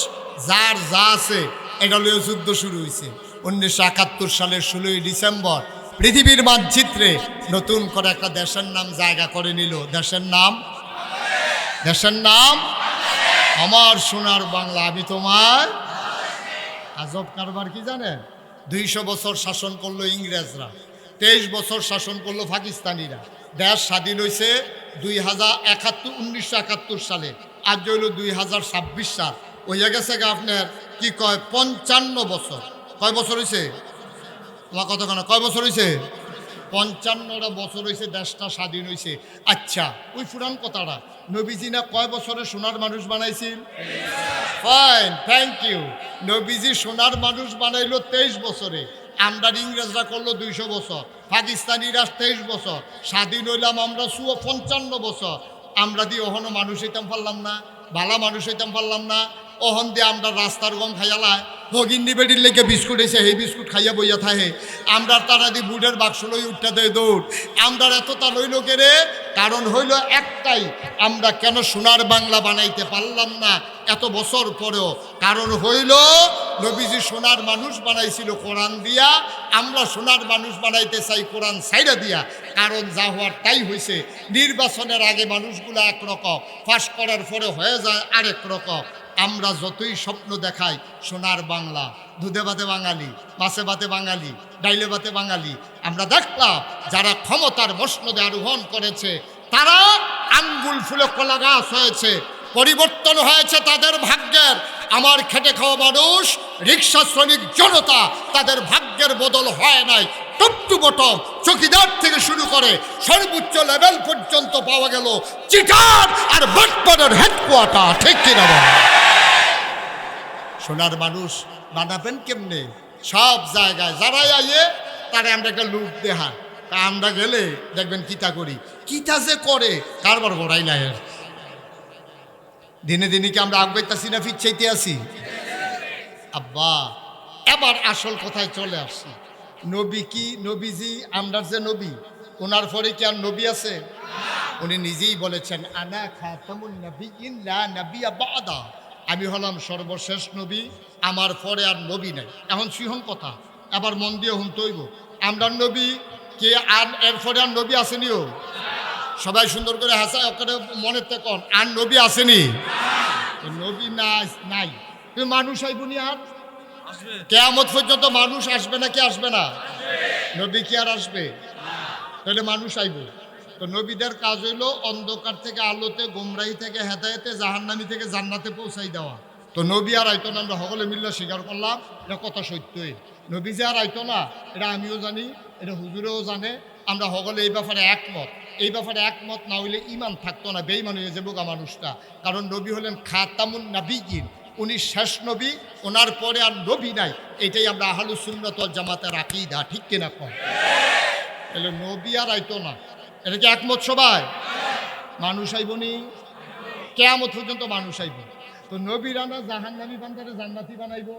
যার যা আছে এটা লইয়া যুদ্ধ শুরু হয়েছে। ১৯৭১ সালের ১৬ই ডিসেম্বর পৃথিবীর মানচিত্রে নতুন করে একটা দেশের নাম জায়গা করে নিল। দেশের নাম আমার সোনার বাংলা। আমি তোমার আজব কারবার কি জানেন? ২০০ বছর শাসন করলো ইংরেজরা, ২৩ বছর শাসন করলো পাকিস্তানিরা। দেশ স্বাধীন হয়েছে ১৯৭১ সালে, আজ হইল ২০২৬ সাল। হইয়া গেছে আপনার কি কয় ৫৫ বছর। কয় বছর হয়েছে? তোমার কতক্ষণ কয় বছর হয়েছে? 55টা বছর হয়েছে দেশটা স্বাধীন হয়েছে। আচ্ছা, ওই পুরান কথাটা নবীজি না কয় বছরে সোনার মানুষ বানাইছিল? Fine, thank you. নবীজি সোনার মানুষ বানাইলো 23 বছরে। আমরা ইংরেজরা করলো 200 বছর, পাকিস্তানিরা 23 বছর, স্বাধীন হইলাম আমরা 55 বছর। আমরা দিয়ে ওহনো মানুষ হইতাম পারলাম না, ভালা মানুষ হইতাম পারলাম না। ওহন দিয়ে আমরা রাস্তার গম খাইয়ালা ভগিন্নি বেডির লেগে বিস্কুট এসে সেই বিস্কুট খাইয়া বইয়া থাকে। আমরা তারা দিয়ে বুটের বাক্স লই উঠতে দেয় দৌড়। আমরা এতটা লইল কেড়ে, কারণ হইল একটাই, আমরা কেন সোনার বাংলা বানাইতে পারলাম না এত বছর পরেও? কারণ হইল নবীজি সোনার মানুষ বানাইছিল কোরআন দিয়া, আমরা সোনার মানুষ বানাইতে চাই কোরআন সাইডা দিয়া। কারণ যা হওয়ার তাই হয়েছে। নির্বাচনের আগে মানুষগুলো একরকম, পাস করার পরে হয়ে যায় আরেক রকম। আমরা যতই স্বপ্ন দেখাই সোনার বাংলা, দুধে ভাতে বাঙালি, মাছে ভাতে বাঙালি, ডাইলে ভাতে বাঙালি, আমরা দেখলাম যারা ক্ষমতার মসনদে আরোহণ করেছে তারা আঙ্গুল ফুলে কলা গাছ হয়েছে, পরিবর্তন হয়েছে তাদের ভাগ্যের। আমার খেটে খাওয়া মানুষ, রিক্সা শ্রমিক জনতা, তাদের ভাগ্যের বদল হয় নাই। টপ টু বটম, চকিদার থেকে শুরু করে সর্বোচ্চ লেভেল পর্যন্ত পাওয়া গেল চিটার আর বাটপাড়ার হেডকোয়ার্টার। ঠিক কিনা বল? সোনার মানুষ বানাবেন কেমনে? সব জায়গায় যারাই আইয়ে তারা আমরা একটা লুক দেহা, তা আমরা গেলে দেখবেন কিতা করি, কিতা যে করে কারবার বড়াই নাই। দিনে দিনে কি আমরা আগাইতেছি না ফিরচাইতে আসি? আব্বা, এবার আসল কথায় চলে আসছি। নবী কি? নবীজি আমরা যে নবী, ওনার পরে কি আর নবী আছে? উনি নিজেই বলেছেন, আনা খাতামুন নবিয়্যিন লা নাবিয়্যা বা'দা, আমি হলাম সর্বশেষ নবী, আমার পরে আর নবী নাই। এখন সিহন কথা, আবার মন দিয়ে হুন তৈব, আমরা নবী কে আর এরপরে আর নবী আসেনিও? সবাই সুন্দর করে হাসায় ওখানে মনে কন, আর নবী আসেনি? নবী নাই, তুমি মানুষ আইবনি আর কিয়ামত পর্যন্ত মানুষ আসবে নাকি আসবে না? নবী কি আর আসবে? তাহলে মানুষ আইব। তো নবীদের কাজ হইল অন্ধকার থেকে আলোতে, গোমরাহি থেকে হেদায়েতে, জাহান্নামী থেকে জান্নাতে পৌঁছাই দেওয়া। তো নবী আর আইতো না, আমরা সকলে মিল্লা স্বীকার করলাম, এটা কথা সত্যই। নবী যে আর আইতো না এটা আমিও জানি, এটা হুজুরেও জানে, আমরা সকলে এই ব্যাপারে একমত। এই ব্যাপারে একমত না হইলে ইমান থাকতো না, বেঈমান হয়ে যাবো গা মানুষটা। কারণ নবী হলেন খাতামুন নাবিয়্যিন, উনি শেষ নবী, ওনার পরে আর নবী নাই। এটাই আমরা আহলুস সুন্নাত ওয়াল জামাতের আকীদা। ঠিক কিনা কন? তাহলে নবী আর আইতো না, এটা কি একমত সবাই? মানুষ আইবনি, কিয়ামত পর্যন্ত মানুষ আইব। তো নবীরা না জাহান্নামী বান্দারে জান্নাতি বানাইব,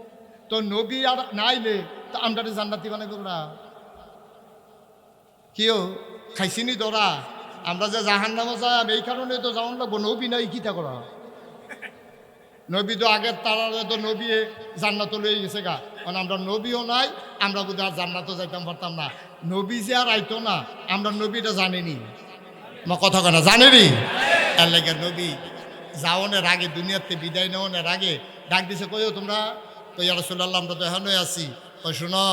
তো নবী আর নাইলে তো আমরারে জান্নাতি বানাইব না। কেউ খাইছিনি ধরা, আমরা যে জাহান্নামে যাই এই কারণে তো যাওয়ান লাগবো, নবী নাই কিতা করা? নবী তো আগের তারা তো নবী জান্নাত লয়ে গেছে গা, কারণ আমরা নবীও নাই, আমরা বোধ আর জান্নাতও যাইতাম পারতাম না। নবী যে আর আইতো না, আমরা নবীটা জানিনি, মা কথা কেনা জানেনি। এর লাগে নবী যাওয়ানের আগে, দুনিয়াতে বিদায় নেওয়ানের আগে ডাক দিছে, কইও তোমরা? কই ইয়া রাসূলুল্লাহ, আমরা তো এখনই আছি। কই শোনো,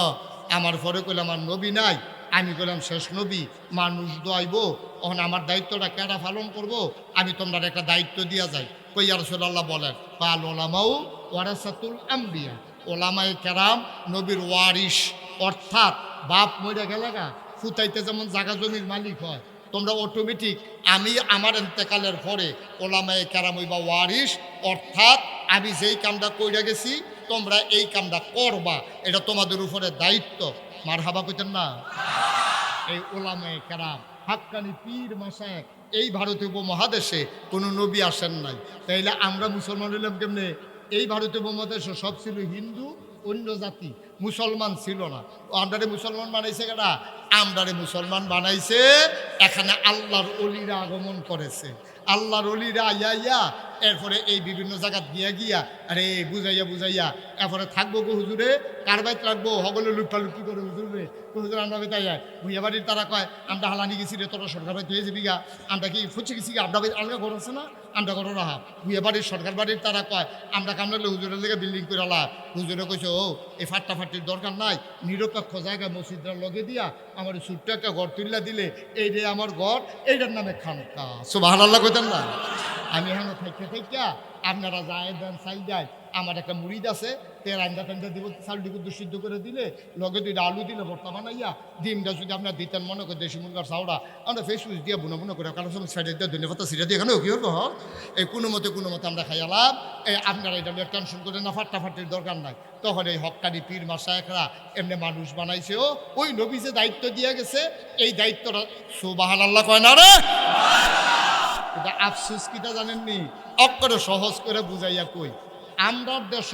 আমার পরে কইলাম আমার নবী নাই, আমি কইলাম শেষ নবী, মানুষ দোয়াইব, তখন আমার দায়িত্বটা কেডা পালন করব? আমি তোমরা একটা দায়িত্ব দিয়া যাই। কই ইয়া রাসূলুল্লাহ বলেন, কাল ওলামাউ ওয়ারাসাতুল আম্বিয়া, ওলামায়ে কেরাম নবীর ওয়ারিস, অর্থাৎ বাপ মরে গেলে গা ফুতাইতে যেমন জাগা জমির মালিক হয়, তোমরা অটোমেটিক আমি আমার ইন্তেকালের পরে ওলামায়ে কেরাম হইবা ওয়ারিস, অর্থাৎ আমি যেই কামটা কইরা গেছি তোমরা এই কামটা করবা, এটা তোমাদের উপরে দায়িত্ব। মারহাবা কইতেন না? এই ওলামায়ে কেরাম হাক্কানি পীর মাশায়েখ এই ভারতীয় উপমহাদেশে কোনো নবী আসেন নাই। তাইলে আমরা মুসলমান হইলাম কেমনে? এই ভারতীয় উপমহাদেশে সব ছিল হিন্দু, অন্য জাতি, মুসলমান ছিল না। আমরারে মুসলমান বানাইছে কেনা? আমরারে মুসলমান বানাইছে এখানে আল্লাহর অলিরা আগমন করেছে। আল্লাহর অলিরা আইয়া এরপরে এই বিভিন্ন জায়গা গিয়া আরে বুঝাইয়া এরপরে থাকবো গো হুজুরে, কার বাইত রাখবো, হগলে লুটপালুটি করে হুজুরে, হুজুর আমরা বেতাই যায় ভুইয়া বাড়ির তারা কয় আমরা হালানি গেছি রে, তোরা সরকার বাড়িতে হয়ে যাবি গা, আমরা কি ফুচে গেছি গা, আমরা আলগা ঘর আছে না, আমরা ঘর রাহা। ভুইয়া বাড়ির সরকার বাড়ির তারা কয় আমরা কামড়ালে হুজুরের লেগে বিল্ডিং করে আলা। হুজুরে কইছে, ও এই ফাট্টাফাটির দরকার নাই, নিরপেক্ষ জায়গায় মসজিদরা লগে দিয়া আমার ছোট্ট একটা ঘর তুললা দিলে এই রে আমার ঘর, এইটার নামে খানকা। সুবহানাল্লাহ কইতেন না? আমি এখন থাইকা আপনারা যায় দেন চাল যায়। আমার একটা মুড়িদ আছে, তে রান্দা টান্দা দিব, চাল দিব সিদ্ধ করে দিলে লগে দুইটা আলু দিলে ভর্তা বানাইয়া ডিমটা যদি আপনার দিতেন মনে করে দেশি মুরগার চাউড়া আমরা ফেস ফুস দিয়ে বুনো বুনো করে কারো সময় সাইডে দিয়ে ধন্যবাদ সিটা দিয়ে এখানেও কি হতো এই কোনো মতে আমরা খাইয়ালাম। এই আপনারা এটা নিয়ে টেনশন করে না, ফাটাফাটির দরকার নাই। তখন এই হক্কানি পীর মাশায়েখরা এমনি মানুষ বানাইছে, ওই নবী যে দায়িত্ব দিয়ে গেছে এই দায়িত্বটা সুবহানাল্লাহ কয় না রে। এটা আফসোস কিটা জানেননি, অক্ষরে সহজ করে বুঝাইয়া কই। আমরা দেশ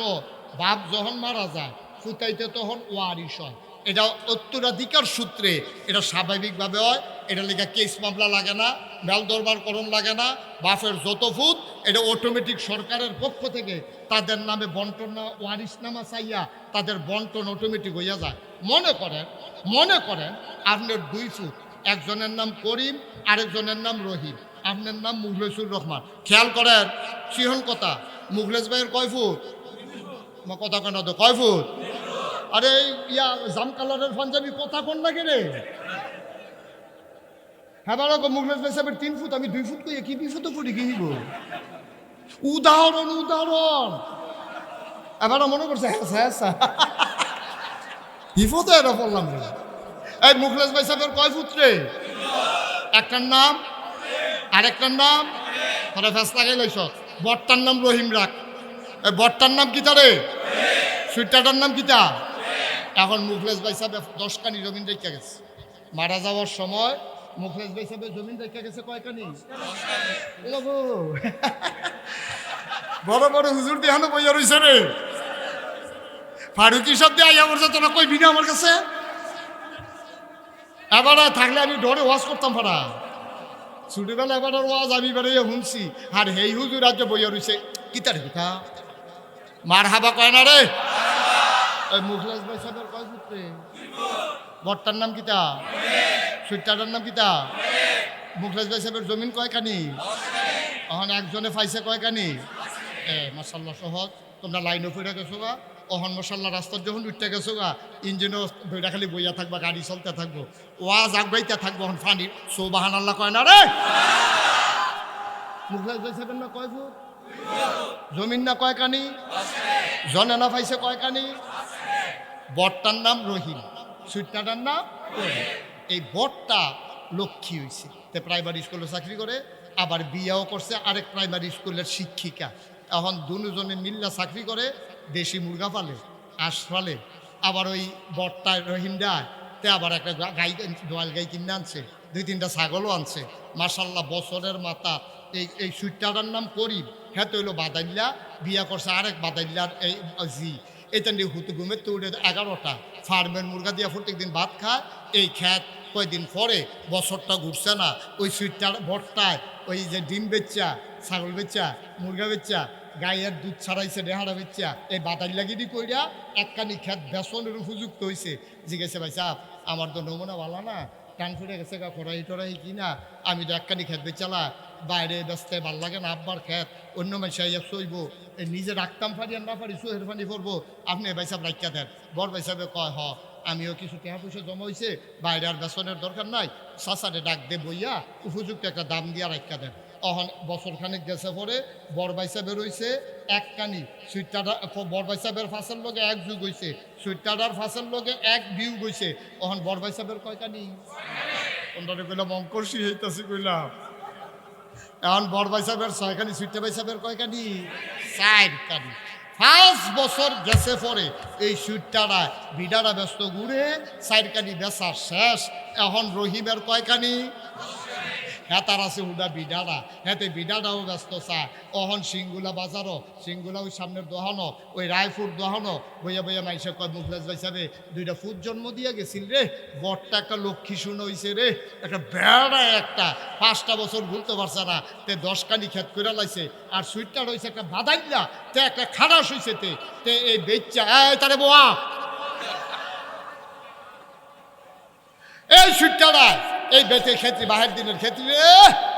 বাপ যখন মারা যায় ফুটাইতে তখন ওয়ারিশ হয়, এটা উত্তরাধিকার সূত্রে, এটা স্বাভাবিকভাবে হয়। এটা লেখা কেস মামলা লাগে না, মেল দরবার করণ লাগে না, বাপের যত ফুট এটা অটোমেটিক সরকারের পক্ষ থেকে তাদের নামে বন্টন ওয়ারিশনামা চাইয়া তাদের বন্টন অটোমেটিক হইয়া যায়। মনে করেন আপনার 2 ফুট, একজনের নাম করিম আরেকজনের নাম রহিম, আপনার নাম মুখলেসুর রহমান। খেয়াল করেন সিহন কথা, মুখলেস ভাইয়ের কয় ফুট? কথা কেন তো কয় ফুট? আরে ইয়া জাম কালারের পাঞ্জাবি কথা কোন না রে? হ্যাঁ বারো মুখলেস ভাই সাহেবের 3 ফুট, আমি 2 ফুট কই কি 2 ফুট করি কি নিব? উদাহরণ এবার মনে করছে হ্যাঁ বিপদে এটা বললাম রে। এই মুখলেস ভাই সাহেবের কয় ফুট রে? একটার নাম আরেকটার নাম তারা ফেস লাগাই লাইছ। বটটার নাম রহিম রাখ, বটটার নাম কিতা রে? সুইটারটার নাম কিতা? এখন মুখলেস ভাই সাহেব 10 কানি জমিন রেখে গেছে। মারা যাওয়ার সময় মুখলেস ভাই সাহেবের জমিন রেখে গেছে কয় কানি? বড় বড় হুজুর দেহানো বইয়া রইছে রে। ফারুকি সব দিয়ে আইয়া বলছে তোরা কই বিনা আমার কাছে। এবার থাকলে আমি ডরে ওয়াজ করতাম ফারা ছোটবেলা। এবার ওয়াজ আমি বেড়ে শুনছি, আর হেই হুজুর রাজ্য বইয়া রইছে কিতারে কথা মার হাবা কয় না রে। ওই মুখলেস ভাই সাহেবের কয় পুত্রে? বটটার নাম কিতা? সুইটারটার নাম কিতা? মুখলেস ভাই সাহেবের জমিন কয় কানি? এখন একজনে পাইছে কয় কানি? মাশাল্লাহ সহজ। তোমরা লাইনও ফিরে গেছো গা, অহন মশাল্লা রাস্তার যখন উঠতে গেছো গা, ইঞ্জিনও দুইটা খালি বইয়া থাকবা, গাড়ি চলতে থাকবো, ওয়াজ আগাইতে থাকবো। এখন ফানির সুবহানাল্লাহ কয় না রে। মুখলেস ভাই সাহেবের না কয় ফুট? জমিন না কয় কানি? জনে না পাইছে কয় কানি? বটটার নাম রহিম, সুইটারটার নাম রহিম। এই বটটা লক্ষ্মী হয়েছে, তে প্রাইমারি স্কুলে চাকরি করে, আবার বিয়েও করছে আরেক প্রাইমারি স্কুলের শিক্ষিকা। এখন দুজনে মিল্লা চাকরি করে, দেশি মুরগা পালে, হাঁস পালে, আবার ওই বটটা রহিমটা তে আবার একটা গাই, দোয়াল গাই কিনে আনছে, 2-3টা ছাগলও আনছে। মাশাল্লাহ বছরের মাথা। এই সুইটারটার নাম করিম, হ্যাঁ তো হইলো বাদাইল্লা, বিয়া করছে আরেক বাদাইল্লার এই জি। এটা নিয়ে হুতু ঘুমের তো উঠে 11টা ফার্মের মুরগা দিয়া প্রত্যেকদিন ভাত খায়। এই খ্যাত কয়দিন পরে বছরটা ঘুরছে না, ওই সুইটার বটটায় ওই যে ডিম বেচ্চা, ছাগল বেচ্চা, মুরগা বেচ্চা, গায়ের দুধ ছাড়াইছে, রেহাড়া বেচ্চা, এই বাদাইল্লাগিরি কইরা একখানি খ্যাত বেসনের উপযুক্ত হয়েছে। জিজ্ঞেসে ভাই সাহ আমার তো নমুনা ভালো না, টান ফুটে গেছে গা, কড়াই টড়াই কিনা, আমি তো একখানি খেত বেচালা, বাইরে ব্যস্তে ভাল লাগে না, আব্বার খেত অন্য মানুষ আইয়া সইব, নিজে রাখতাম পারি আর না পারি সোহের পানি পড়বো, আপনি ভাই সাহেব রাখিয়া দেন। বর ভাই সাহেবে কয় হ, আমিও কিছু টাকা পয়সা জমা হয়েছে, বাইরে আর বেসনের দরকার নাই, চাচারে ডাক দে বইয়া উপযুক্ত একটা দাম দিয়া রাখিয়া দেন। অহন বছরখানেক গেছে পরে বর ভাই সাহেবের রয়েছে এক কানি সুইটারটা, বর ভাই সাহেবের ফাঁসের লগে 1 যুগ হয়েছে, সুইটারটার ফাঁসের লগে 1 বিউ গইছে। অহন বর ভাই সাহেবের কয় কানি? ওনারে কইলাম অঙ্কর্ষি হইতাছি কইলাম। এখন বর ভাই সাহেবের 6 কানি, সুইটা ভাই সাহেবের কয় কানি? 4 কানি। 5 বছর গেছে পরে এই সুইটারা বিডারা ব্যস্ত ঘুরে 4 কানি বেচা শেষ। এখন রহিমের কয় কানি? হ্যাঁ তার আছে হুডা বিডারা, হ্যাঁ বিডারাও ব্যস্ত চা। অহন সিঙ্গুলা বাজারও, সিঙ্গুলা ওই সামনের দোহানো, ওই রায়পুর দোহানো বইয়া বইয়া মাইসে কয় মুখলেস ভাই সাহেবে 2টা ফুট জন্ম দিয়ে গেছিল রে, বটটা একটা লক্ষ্মী শুনে হয়েছে রে, একটা বেড়া একটা 5টা বছর ভুলতে পারছে না, তে 10 কানি খেত করে লাইছে। আর সুইটটা রয়েছে একটা বাদাইল্লা, তে একটা খারাস হয়েছে, তে এই বেচ্চা তারে বোয়া এই সুইটটা এই বেতে ক্ষেত্রে বাহের দিনের ক্ষেত্রে রে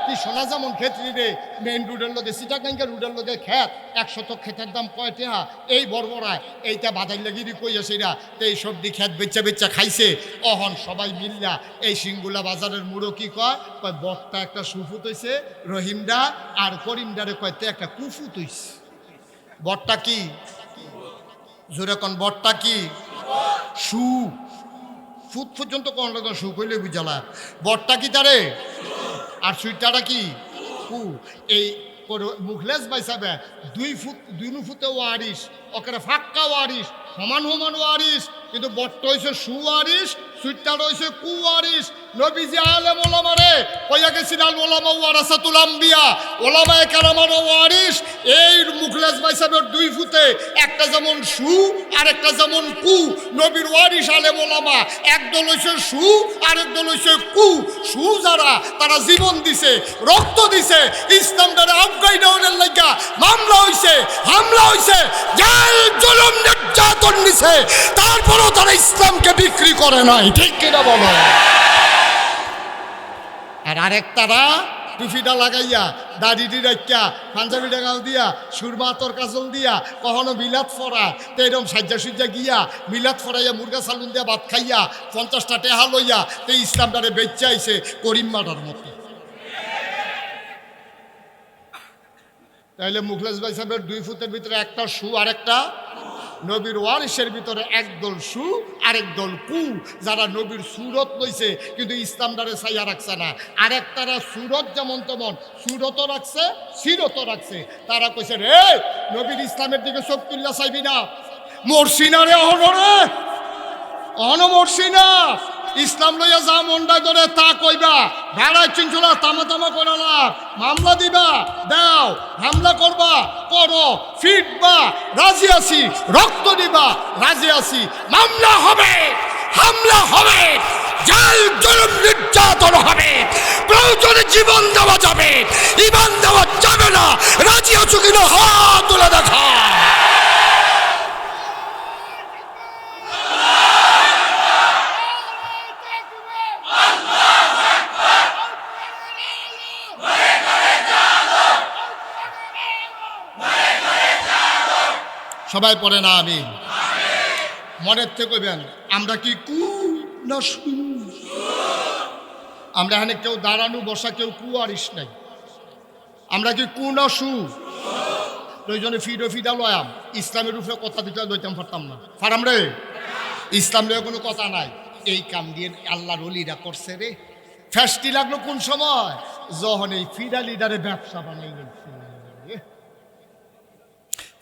কি সোনা যেমন ক্ষেত্রে রে মেইন রোডের লোকে সিটাগাঙ্গা রোডের লোকে খেত 100 ক্ষেতের দাম কয় টাকা এই বড়বড়ায় এইটা বাদাই লাগিয়ে কইয়াছে এরা তো এই সবজি খেত বেচা বেচা খাইছে অহন সবাই মিল্লা এই সিঙ্গুলা বাজারের মুড়ো কি কয় কয় বটটা একটা সুফুত হইছে রহিমদা আর করিমদারে কয়তে একটা কুফুত হইছে বটটা কি জোরে কোন বটটা কি সু ফুট পর্যন্ত কোন রকম সু কইলে বুঝালা বটটা কি তারে আর সুইটাটা কি কু এই মুখলেস বাইসাবে 2 ফুটে ওয়ারিস ওকে ফাক্কা ওয়ারিস সমান সমান ওয়ারিস কিন্তু বট্ট হয়েছে সুয়ারিস সুইটার হয়েছে কুয়ারিস নবীজি আলেম ওলামারে কইয়া গেছেন আল ওলামা ওয়ারাসাতুল আম্বিয়া ওলামায়ে কেরামের ওয়ারিস এই মুখলেস বাইসাবের 2 ফুটে একটা যেমন সু আর একটা যেমন কু নবীর ওয়ারিস আলেম ওলামা একদল হইছে সু আর একদল হইছে কু সু যারা তারা জীবন দিছে রক্ত দিছে ইসলামটারে আফগানিস্তানের লাগা মামলা হইছে হামলা হইছে জেল জুলুম নির্যাতন নিছে তারপরও তারা ইসলামকে বিক্রি করে নাই ঠিক কিনা বলো আর আরেকটারা টুপিটা লাগাইয়া দাড়িটি রাখিয়া পাঞ্জাবি ডাঙাল দিয়া সুরমা তোর কাজল দিয়া কখনো মিলাদ ফরায় তো এরকম সাজ্জা সুজ্জা গিয়া মিলাদ ফরাইয়া মুরগা সালুন দিয়া ভাত খাইয়া 50টা টেহা লইয়া তো ইসলামটারে বেচে আইছে করিম মাটার মতো তাইলে মুখলেস ভাই সাহেবের 2 ফুটের ভিতরে একটা সু আর একটা নবীর ওয়ারিসের ভিতরে একদল সু আরেক দল কু যারা নবীর সুরত লইছে কিন্তু ইসলামটারে ছাইয়া রাখছে না আরেকটারা সুরত যেমন তেমন সুরতও রাখছে সিরতও রাখছে তারা কইছে রে নবীর ইসলামের দিকে চোখ তুল্লা চাইবি না মরছি না রে অহন মরছি না ইসলাম লইয়া যা মনটা ধরে তা কইবা ভেড়াই চিনছোলা তামা তামা করে না মামলা দিবা দাও হামলা করবা করো ফিটবা রাজি আছি রক্ত দিবা রাজি আছি মামলা হবে হামলা হবে জেল জুলুম নির্যাতন হবে প্রয়োজনে জীবন দেওয়া যাবে ঈমান দেওয়া যাবে না রাজি আছো কিনা হাত তুলে দেখা সবাই পড়ে না আমিন মনের থেকে কইবেন আমরা কি কু না সু আমরা এখানে কেউ দাঁড়ানো বসা কেউ কুয়ারিস নাই আমরা কি কু না সু প্রয়োজনে ফিডা লয়াম ইসলামের উপরে কথা দিতে লইতাম পারতাম না ফারাম রে ইসলাম নিয়ে কোনো কথা নাই এই কাম দিয়ে আল্লাহর ওলিরা করছে রে ফ্যাস্টি লাগলো কোন সময় যখন এই ফিডা লিডারে ব্যবসা বানাই নিচ্ছে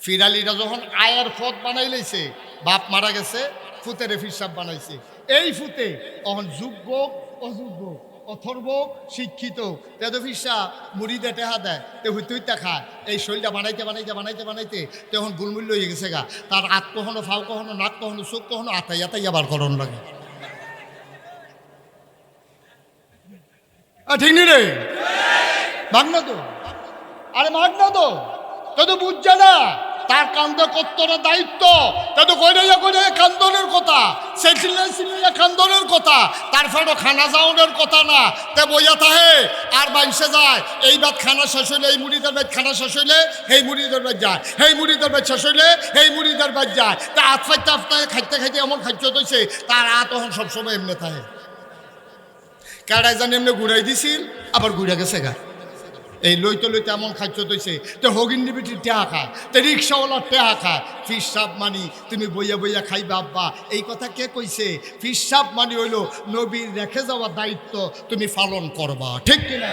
ফিরালিরা যখন আয়ের পথ বানাই লইছে বাপ মারা গেছে ফুতেরে ফিরসাব বানাইছে এই ফুতে তখন যোগ্য অযোগ্য অথর্ব শিক্ষিত তেদো ফিরসা মুড়িদে টেহা দেয় তে হুইতে খায় এই শরীরটা বানাইতে তখন গুলমূল্য হয়ে গেছে গা তার আত কখনো ফাও কখনো নাক কখনো চোখ কখনো আতাই আবার করণ লাগে ঠিক নি রে মাগ না তো আরে মাগ না তো তো বুঝছে না তার কান্দে কর্তর দায়িত্ব তো কইরে কান্দনের কথা সেই সিলিয়া কান্দনের কথা তারপরও খানা যাওয়ানোর কথা না তে বইয়া তাহে আর বাইসে যায় এই বাদ খানা শেষ হইলে এই মুড়িদের বাদ খানা শেষ হইলে এই মুড়িদের বাদ যায় এই মুড়িদের বাদ শেষ হইলে এই মুড়িদের বাদ যায় তা আত ফাইতে খাইতে এমন খাদ্য তৈছে তার আ তখন সবসময় এমনি থাকে কেডাই জানি এমনি ঘুরাই দিছিল আবার ঘুরে গেছে গা এই লইতে এমন খাদ্য তৈছে তো হগিন্দি বিটির টেহা খায় তো রিক্সাওয়ালার টেহা খায় ফিরসাব মানি তুমি বইয়া খাইবা আব্বা এই কথা কে কইছে ফিরসাব মানি হইল নবীর রেখে যাওয়া দায়িত্ব তুমি পালন করবা ঠিক কিনা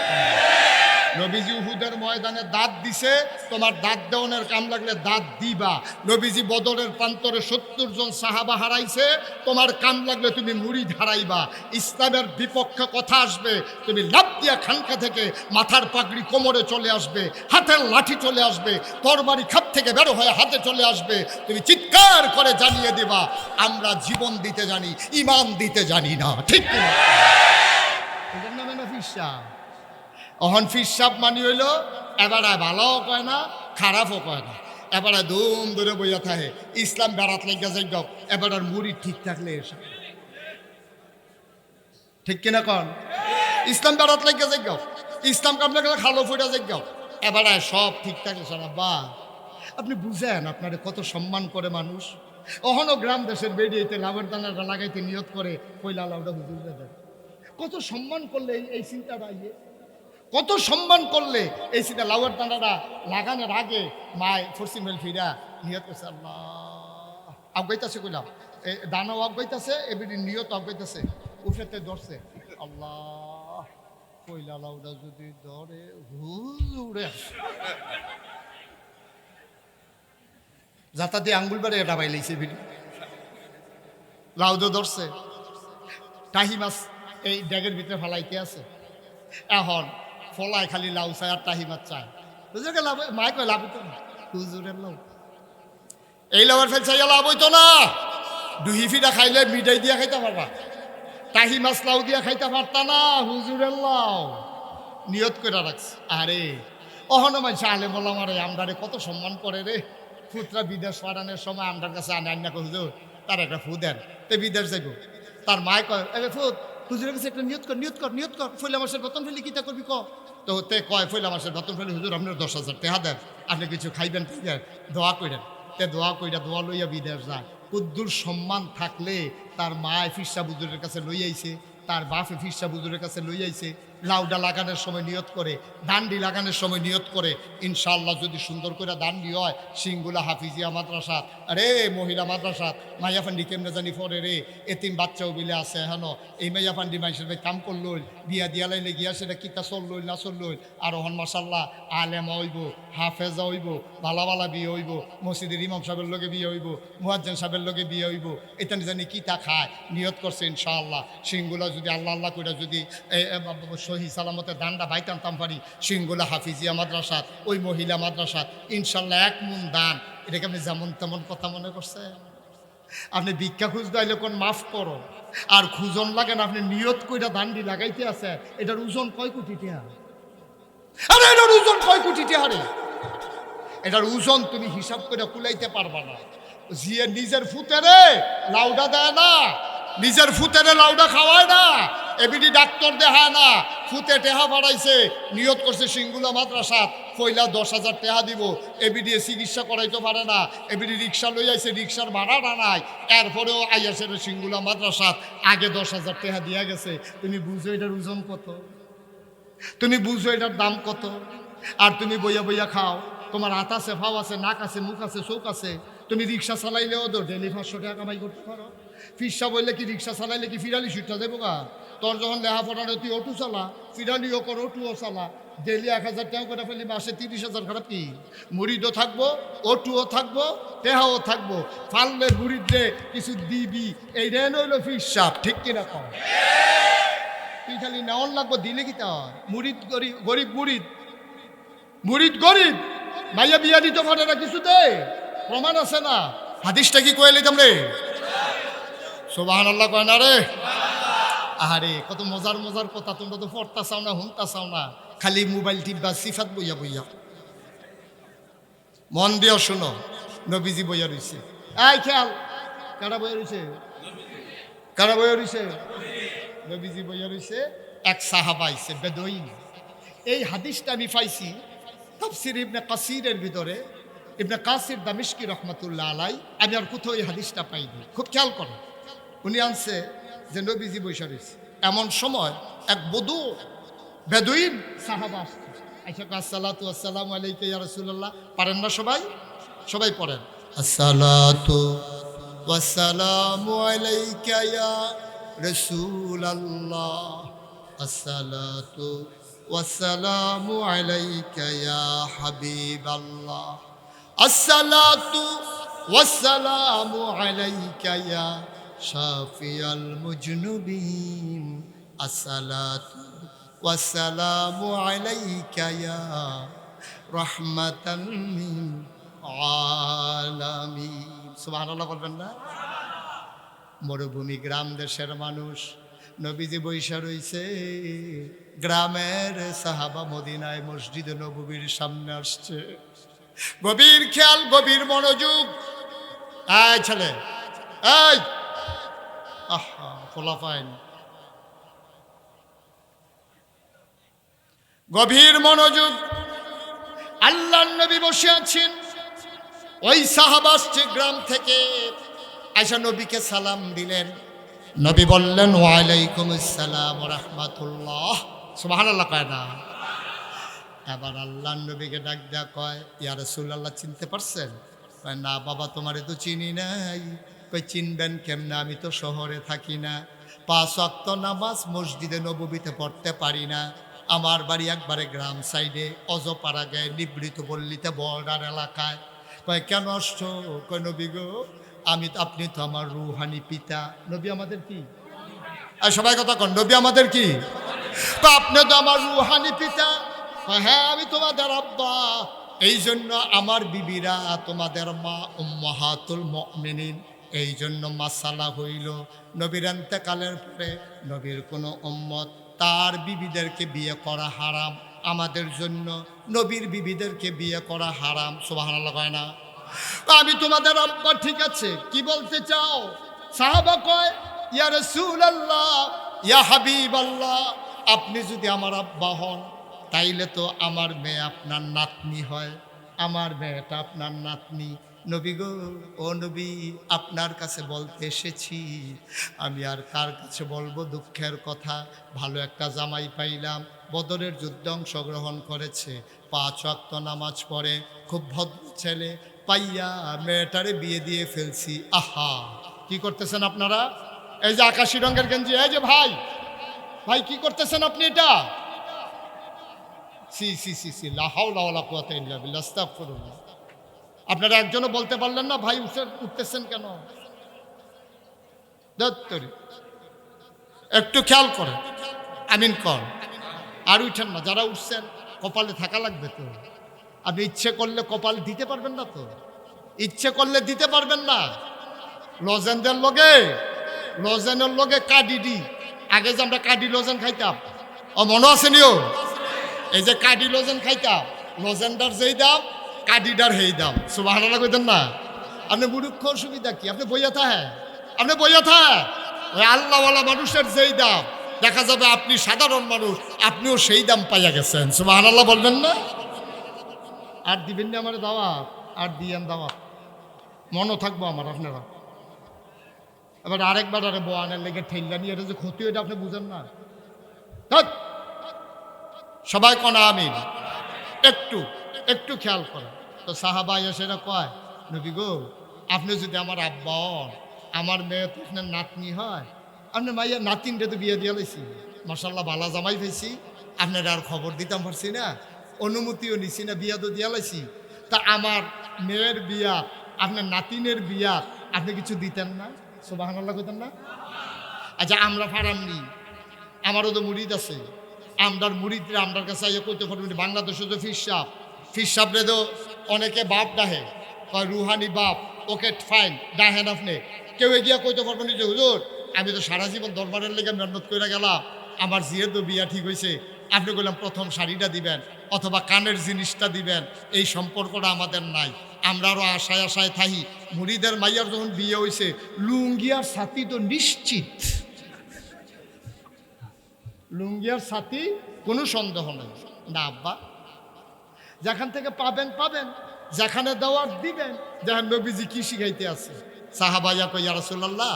নবীজি উহুদের ময়দানে দাঁত দিছে তোমার দাঁত দেওয়ানের কাম লাগলে দাঁত দিবা নবীজি বদরের প্রান্তরে 70 জন সাহাবা হারাইছে তোমার কাম লাগলে তুমি মুড়িদ হারাইবা ইসলামের বিপক্ষে কথা আসবে তুমি লাফ দিয়া খানকা থেকে মাথার পাগড়ি কোমরে চলে আসবে হাতের লাঠি চলে আসবে তরবারি খাপ থেকে বেরো হয়ে হাতে চলে আসবে তুমি চিৎকার করে জানিয়ে দিবা আমরা জীবন দিতে জানি ঈমান দিতে জানি না ঠিক কিনা এটার নামে না ফিরসা অহন ফিরসাব মানি হইল এবারে ভালোও কয় না খারাপও কয় না এবারে দুম ধরে বইয়া থাকে ইসলাম বেড়াত লেগে যাই গপ এবার মুড়ি ঠিক থাকলে ঠিক কিনা কন ইসলাম বেড়াত লাগে যাই ইসলাম কামলে গেলে খালো ফুটা যাই এবার সব ঠিকঠাক বা আপনি বুঝেন আপনারে কত সম্মান করে মানুষ। অহনো গ্রাম দেশের বেরিয়েতে লাভের দানাটা লাগাইতে নিয়ত করে কইলা লাউটা হুজুর দেন। কত সম্মান করলে এই চিন্তাটা ইয়ে, কত সম্মান করলে এই চিন্তা লাউয়ের দানাটা লাগানোর আগে মায় ফরসিমেল ফিরা নিয়ত করছে আল্লাহ আগাইতেছে কইলাম দানাও আগাইতেছে এবিডি নিয়ত আগাইতেছে উফেতে ধরছে আল্লাহ কইলা লাউটা যদি ধরে হুজুরে যাতা দিয়ে আঙ্গুল বাড়ে এটা বাইলেছে ভিডিও লাউদো ধরছে টাহি মাছ এই ড্যাগের ভিতরে ফেলাইতে আছে এখন ফলায় খালি লাউ চায় আর টাহি মাছ চায় হুজুরকে লাভ মায় কয় লাভ হইতো না হুজুরের লাউ এই লাউয়ের ফেল চাইয়া লাভ হইতো না দুহি ফিটা খাইলে মিঠাই দিয়া খাইতে পারবা টাহি মাছ লাউ দিয়া খাইতে পারতা না হুজুরের লাউ নিয়ত করে রাখছে আরে অহনো মাই চালে বললাম আরে আমরারে কত সম্মান করে রে ফুতরা বিদেশ পাঠানোর সময় আমরার কাছে আনে আন্না হুজুর তার একটা ফু দেন তে বিদেশ যাইব তার মায় কয় এ ফুত হুজুরের কাছে একটা নিয়ত কর ফইলা মাসের বেতন ফেলি কিতা করবি ক তো তে কয় ফইলা মাসের বেতন ফেলি হুজুর আপনার 10,000 টাকা দেন আপনি কিছু খাইবেন খাইবেন দোয়া কইরেন তে দোয়া কইরা দোয়া লইয়া বিদেশ যায় কুদ্দুর সম্মান থাকলে তার মায় ফিরসা বুজুরের কাছে লই আইছে তার বাপে ফিরসা বুজুরের কাছে লই আইছে লাউডা লাগানোর সময় নিয়ত করে ডান্ডি লাগানোর সময় নিয়ত করে ইনশাআল্লাহ যদি সুন্দর করে ডান্ডি হয় সিংগুলা হাফিজিয়া মাদ্রাসা আরে মহিলা মাদ্রাসা মাইয়াফান্ডি কেমনে জানি পরে রে এতিম বাচ্চাও বিলে আছে হেন এই মাইয়াফান্ডি মাইসের ভাই কাম করলই বিয়া দিয়া লাইলে গিয়া সেটা কিতা চললই না চললই আর হন মাসাল্লাহ আলেমা হইব হাফেজা হইব ভালা ভালা বিয়ে হইব মসজিদের ইমাম সাহেবের লগে বিয়ে হইব মুয়াজ্জিন সাহেবের লগে বিয়ে হইব এটা জানি কিতা খায় নিয়ত করছে ইনশাআল্লাহ সিংগুলা যদি আল্লাহ আল্লাহ করে যদি সহি সালামতে দানটা বাইতাম পারি সিংগুলা হাফিজিয়া মাদ্রাসা ওই মহিলা মাদ্রাসা ইনশাল্লাহ 1 মুন দান এটাকে আপনি যেমন তেমন কথা মনে করছেন আপনি ভিক্ষা খুঁজতে আইলে কোন মাফ করো আর খুঁজন লাগেন আপনি নিয়ত কইরা দান্ডি লাগাইতে আছে এটার ওজন কয় কোটি টাকা আরে এটার ওজন কয় কোটি টাকা রে এটার ওজন তুমি হিসাব করে কুলাইতে পারবা না জিয়ে নিজের ফুতেরে লাউডা দেয় না নিজের ফুতেরে লাউডা খাওয়ায় না এবিডি ডাক্তার দেখায় না ফুতে টেহা বাড়াইছে নিয়ত করছে সিংগুলা মাদ্রাসাত কইলা 10,000 টাকা দিব এবিডি চিকিৎসা করাইতে পারে না এবিডি রিক্সা লই আইছে রিক্সার ভাড়াটা নাই এরপরেও আইয়াছে সিংগুলা মাদ্রাসাত আগে 10,000 টাকা দিয়া গেছে তুমি বুঝো এটার ওজন কত তুমি বুঝো এটার দাম কত আর তুমি বইয়া বইয়া খাও তোমার হাত আছে ফাও আছে নাক আছে মুখ আছে চোখ আছে তুমি রিক্সা চালাইলেও তো ডেলি 500 টাকা কামাই করতে পারো ফিরসা বললে কি রিক্সা চালাইলে কি ফিরালি সুটটা দেবো গা তোর যখন লেহা পড়ানো তুই অটো চালা ফিরালিও কর অটুও চালা ডেলি 1,000 টাকা করে ফেলি মাসে 30,000 খারাপ কি মুড়িদও থাকবো অটুও থাকবো টেহাও থাকবো ফাললে মুড়িদে কিছু দিবি এই রেন হইলো ফিরসাপ ঠিক কিনা কম তুই খালি নেওয়ান লাগবো দিলে কি তা মুড়িদ গরিব গরিব মুড়িদ গরিব মাইয়া বিয়া দিতে পারে না কিছু দে প্রমাণ আছে না হাদিসটা কি কয়ে লিতাম রে সুবহানাল্লাহ কয় না রে আরে কত মজার মজার কথা তোমরা তো পড়তা চাও না হুনতা চাও না খালি মোবাইল টিপবা সিফাত বইয়া বইয়া মন দিও শুনো নবীজি বইয়া রইছে এই খেয়াল কারা বইয়া রইছে কারা বইয়া রইছে নবীজি বইয়া রইছে এক সাহাবা আইছে বেদুইন এই হাদিসটা আমি পাইছি তাফসীর ইবনে কাসিরের ভিতরে ইবনে কাসির দামিশকি রহমাতুল্লাহ আলাই আমি আর কোথাও এই হাদিসটা পাইনি খুব খেয়াল করো উনি আনছে যে নবীজি বৈশা রয়েছে এমন সময় এক বধূ বেদুইন সাহাবা আসছে আইসা আসসালাতু আসসালামু আলাইকা ইয়া রাসূলুল্লাহ পারেন না সবাই সবাই পড়েন আসসালাতু ওয়াসসালামু আলাইকা ইয়া রাসূলুল্লাহ আসসালাতু ওয়াসসালামু আলাইকা ইয়া হাবিবাল্লাহ আসসালাতু ওয়াসসালামু আলাইকা ইয়া শাফিয়াল মুজনুবিন আসসালাতু ওয়াসসালামু আলাইকা ইয়া রাহমাতাল লিল আলামিন সুবহানাল্লাহ বলবেন না মরুভূমি গ্রাম দেশের মানুষ নবীজি বৈশা রইছে গ্রামের সাহাবা মদিনায় মসজিদে নববীর সামনে আসছে গভীর খেয়াল গভীর মনোযোগ এই ছেলে এই আহা ফলাফাইন গভীর মনোযোগ। আল্লাহর নবী বসে আছেন, ওই সাহাবা আসছে গ্রাম থেকে, আয়েশা নবীকে সালাম দিলেন। নবী বললেন ওয়ালাইকুম আসসালাম ওয়া রাহমাতুল্লাহ। সুবহানাল্লাহ কয় না? এবার আল্লাহর নবীকে ডাক দেয়া কয়, ইয়া রাসূলুল্লাহ চিনতে পারছেন? কয় না বাবা, তোমারে তো চিনি নাই। কই চিনবেন কেমনে, আমি তো শহরে থাকি না, 5 ওয়াক্ত নামাজ মসজিদে নববীতে পড়তে পারি না, আমার বাড়ি একবারে গ্রাম সাইডে অজপাড়া গায়ে নিবৃত পল্লীতে বর্ডার এলাকায়। কয় কেন আসছো? কয় নবী গো, আপনি তো আমার রুহানি পিতা। নবী আমাদের কি? আর সবাই কথা কন, নবী আমাদের কি? তো আপনি তো আমার রুহানি পিতা। হ্যাঁ, আমি তোমাদের আব্বা, এই জন্য আমার বিবিরা তোমাদের মা উম্মাহাতুল মুমিনিন। এই জন্য মাসালা হইল, নবীর ইন্তেকালের পরে নবীর কোনো উম্মত তার বিবিদেরকে বিয়ে করা হারাম, আমাদের জন্য নবীর বিবিদেরকে বিয়ে করা হারাম। সুবহানাল্লাহ কয় না? আমি তোমাদের আব্বা। ঠিক আছে, কি বলতে চাও? সাহাবা কয়, ইয়া রাসূলুল্লাহ, ইয়া হাবিবাল্লাহ, আপনি যদি আমার আব্বা হন তাইলে তো আমার মেয়ে আপনার নাতনি হয়, আমার মেয়েটা আপনার নাতনি। নবী গো, ও নবী, আপনার কাছে বলতে এসেছি। আমি আর কার কাছে বলবো দুঃখের কথা? ভালো একটা জামাই পাইলাম, বদরের যুদ্ধে অংশগ্রহণ করেছে, 5 ওয়াক্ত নামাজ পড়ে, খুব ভদ্র ছেলে পাইয়া মেয়েটারে বিয়ে দিয়ে ফেলছি। আহা, কি করতেছেন আপনারা? এই যে আকাশি রঙের গেঞ্জি, এই যে ভাই, ভাই কি করতেছেন আপনি এটা? সি সি সি সি লা হাওলা ওয়ালা কুওয়াতা ইল্লা বিল্লাহ, আস্তাগফিরুল্লাহ। আপনারা একজনও বলতে পারলেন না ভাই উঠতেছেন কেন? দত্তরি একটু খেয়াল করেন, আমিন কর। আর উঠেন না, যারা উঠছেন কপালে থাকা লাগবে তো। আপনি ইচ্ছে করলে কপাল দিতে পারবেন না তো, ইচ্ছে করলে দিতে পারবেন না। লজেনদের লগে, লজেনের লগে কাডিডি, আগে যে আমরা কাডি লজেন খাইতাম, ও মনে আছে নিও? এই যে কাডি লজেন খাইতাম, লজেন্ডার যেই দাম কাডিডার হেই দাম। সুবহানাল্লাহ কইতেন না? আপনি মুরুক্ষ, অসুবিধা কি? আপনি বইয়া থাকেন, আপনি বইয়া থাকেন। ওই আল্লাহওয়ালা মানুষের যেই দাম, দেখা যাবে আপনি সাধারণ মানুষ, আপনিও সেই দাম পাইয়া গেছেন। সুবহানাল্লাহ বলবেন না? আর দিবেন না আমার দাওয়াত? আর দিয়েন দাওয়াত, মনও থাকবো আমার আপনারা। এবার আরেকবার আরে বোয়ানের লেগে ঠেল্লা নিয়ে, এটা যে ক্ষতি, এটা আপনি বুঝেন না। সবাই কনা আমিন। একটু একটু খেয়াল করেন তো। সাহাবা এসেরা কয়, নবী গো, আপনি যদি আমার আব্বা হন, আমার মেয়ে তো আপনার নাতনি হয়, আপনার মাইয়া নাতিনটা তো বিয়ে দিয়ে লাইছি, মাশাল্লাহ বালা জামাই পেয়েছি, আপনারা আর খবর দিতাম পারছি না, অনুমতিও নিছি না, বিয়া তো দিয়া লাইছি। তা আমার মেয়ের বিয়া, আপনার নাতিনের বিয়া আপনি কিছু দিতেন না? সুবহানাল্লাহ কইতেন না? আচ্ছা, আমরা ফারামনি, আমারও তো মুরিদ আছে, আমরার মুরিদরা আমরার কাছে আইয়া কইতে পারবেন। বাংলাদেশে তো ফির সাপরে তো অনেকে বাপ ডাহে, কয় রুহানি বাপ, ওকে ফাইন ডাহেন আপনি। কেউ এগিয়া কইতে পারবেন যে হুজুর, আমি তো সারা জীবন দরবারের লেগে মেহনত করে গেলাম, আমার যেহেতু বিয়া ঠিক হয়েছে, আপনি বললাম প্রথম শাড়িটা দিবেন অথবা কানের জিনিসটা দিবেন, এই সম্পর্কটা আমাদের নাই। আমরা আরও আশায় আশায় থাকি। মুরিদের মাইয়ার যখন বিয়ে হয়েছে, লুঙ্গিয়ার সাথী তো নিশ্চিত, লুঙ্গিয়ার সাথী কোনো সন্দেহ নেই। না আব্বা, যেখান থেকে পাবেন পাবেন, যেখানে দেওয়ার দিবেন। যেখানে নবীজি কি শিখাইতে আছে? সাহাবাইয়া কই, ইয়া রাসূলুল্লাহ,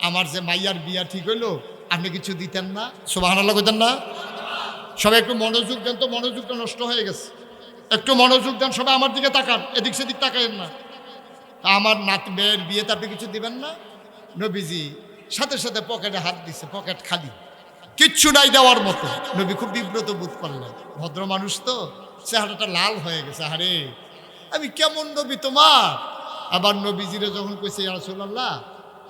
আমার যে মাইয়ার বিয়া ঠিক হইলো, আপনি কিছু দিতেন না? সুবহানাল্লাহ কইতেন না? সবাই একটু মনোযোগ দেন তো, মনোযোগটা নষ্ট হয়ে গেছে। একটু মনোযোগ দেন সবাই, আমার দিকে তাকান, এদিক সেদিক তাকাইন না। আমার মেয়ের বিয়েতে আপনি কিছু দিবেন না? নবীজি সাথে সাথে পকেটে হাত দিছে, পকেট খালি, কিচ্ছু নাই দেওয়ার মতো। নবী খুব বিব্রত বোধ করলেন, ভদ্র মানুষ তো, চেহারাটা লাল হয়ে গেছে। আরে আমি কেমন নবী তোমার? আবার নবীজিরে যখন কইছে, ইয়া রাসূলুল্লাহ,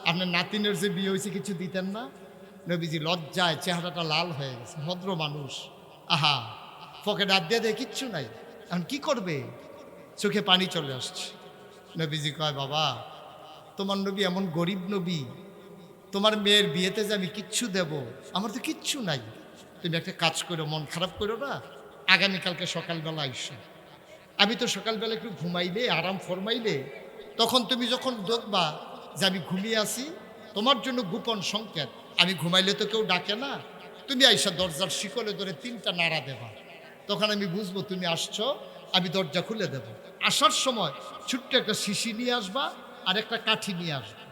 আপনার নাতিনের যে বিয়ে হয়েছে কিছু দিতেন না? নবীজি লজ্জায় চেহারাটা লাল হয়ে গেছে, ভদ্র মানুষ। আহা, পকেটে হাত দিয়ে দেয়, কিচ্ছু নাই, এখন কি করবে? চোখে পানি চলে আসছে। নবীজি কয়, বাবা, তোমার নবী এমন গরিব নবী, তোমার মেয়ের বিয়েতে যে আমি কিচ্ছু দেব, আমার তো কিচ্ছু নাই। তুমি একটা কাজ করো, মন খারাপ করো না, আগামীকালকে সকালবেলা আইসো। আমি তো সকালবেলা একটু ঘুমাইলে, আরাম ফরমাইলে, তখন তুমি যখন দেখবা যে আমি ঘুমিয়ে আছি, তোমার জন্য গোপন সংকেত, আমি ঘুমাইলে তো কেউ ডাকে না, তুমি আইসা দরজার শিকলে ধরে 3টা নাড়া দেবা। তখন আমি বুঝবো তুমি আসছো, আমি দরজা খুলে দেব। আসার সময় ছোট্ট একটা শিশি নিয়ে আসবা আর একটা কাঠি নিয়ে আসবা।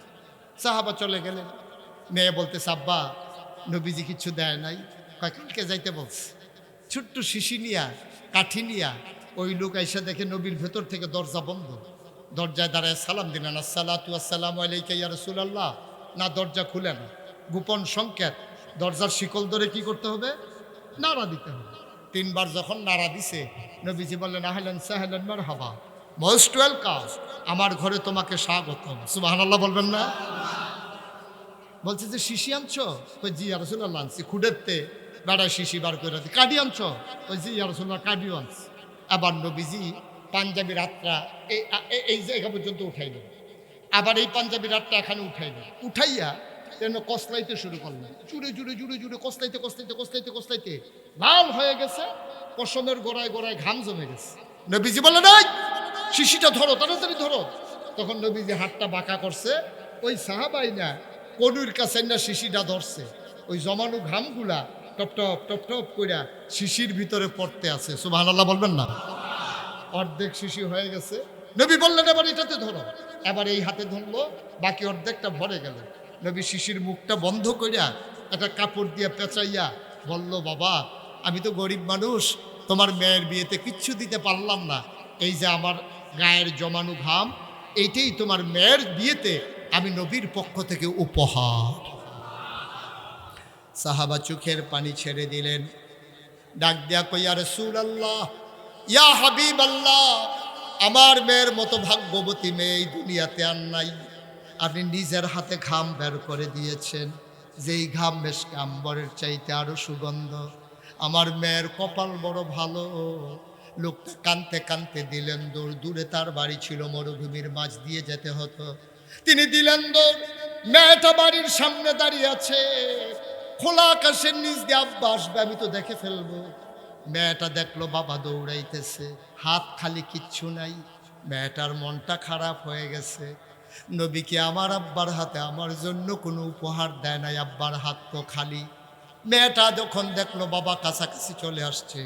সাহাবা চলে গেলেন। মেয়ে বলতেছে, আব্বা নবীজি কিচ্ছু দেয় নাই। কালকে যাইতে বলছে। ছোট্ট শিশি নিয়া কাঠি নিয়া ওই লোক আইসা দেখে নবীর ভেতর থেকে দরজা বন্ধ। দরজায় দাঁড়ায় সালাম দিলেন, আসসালাতু আসসালামু আলাইকা ইয়া রাসূলুল্লাহ। না, দরজা খুলে না। গোপন সংকেত, দরজার শিকল ধরে কি করতে হবে? নাড়া দিতে হবে। 3 বার যখন নাড়া দিছে, নবীজি বললেন, আহলান সাহলান মারহাবা, মোস্ট ওয়েলকাম, আমার ঘরে তোমাকে স্বাগতম। সুবহানাল্লাহ বলবেন না? বলছে যে শিশি আনছো? কই জি ইয়া রাসূলুল্লাহ আনছি। খুঁড়েতে বেড়ায় শিশি বার করে দিই। কাডি আনছো? কই জি ইয়া রাসূলুল্লাহ কাডিও আনছি। আবার নবীজি পাঞ্জাবির হাতটা এই জায়গা পর্যন্ত উঠাই দেন। আবার এই পাঞ্জাবির হাতটা এখানে উঠাই দেন। উঠাইয়া যেন কসলাইতে শুরু করলেন। জুড়ে জুড়ে জুড়ে জুড়ে কসলাইতে কসলাইতে কসলাইতে কসলাইতে লাল হয়ে গেছে। পশমের গোড়ায় গোড়ায় ঘাম জমে গেছে। নবীজি বললেন, এই শিশিটা ধরো, তাড়াতাড়ি ধরো। তখন নবীজি হাতটা বাঁকা করছে। ওই সাহাবাই না কনুর কাছে না শিশিটা ধরছে। ওই জমানো ঘামগুলা টপ টপ টপ টপ কইরা শিশির ভিতরে পড়তে আছে। সুবহানাল্লাহ বলবেন না? অর্ধেক শিশি হয়ে গেছে। নবী বললেন, এবার এটাতে ধরো। এবার এই হাতে ধরলো, বাকি অর্ধেকটা ভরে গেল। নবী শিশির মুখটা বন্ধ কইরা একটা কাপড় দিয়ে পেঁচাইয়া বলল, বাবা আমি তো গরিব মানুষ, তোমার মেয়ের বিয়েতে কিচ্ছু দিতে পারলাম না। এই যে আমার গায়ের জমানো ঘাম, এইটাই তোমার মেয়ের বিয়েতে আমি নবীর পক্ষ থেকে উপহার। সাহাবা চোখের পানি ছেড়ে দিলেন। ডাক দিয়া কই, ইয়া রাসূলুল্লাহ, ইয়া হাবিবাল্লাহ, আমার মেয়ের মতো ভাগ্যবতী মেয়ে এই দুনিয়াতে আর নাই। আপনি নিজের হাতে ঘাম বের করে দিয়েছেন, যেই ঘাম বেশ আম্বরের চাইতে আরো সুগন্ধ। আমার মেয়ের কপাল বড় ভালো। লোকটা কানতে কানতে দিলেন দৌড়। দূরে তার বাড়ি ছিল, মরুভূমির মাঝ দিয়ে যেতে হতো। তিনি দিলেন দৌড়। মেয়েটা বাড়ির সামনে দাঁড়িয়ে আছে। খোলা আকাশের নিচ দিয়ে আব্বা আসবে, আমি তো দেখে ফেলবো। মেয়েটা দেখলো বাবা দৌড়াইতেছে, হাত খালি, কিচ্ছু নাই। মেয়েটার মনটা খারাপ হয়ে গেছে। নবীকে আমার আব্বার হাতে আমার জন্য কোনো উপহার দেয় নাই, আব্বার হাত তো খালি। মেয়েটা যখন দেখলো বাবা কাছাকাছি চলে আসছে,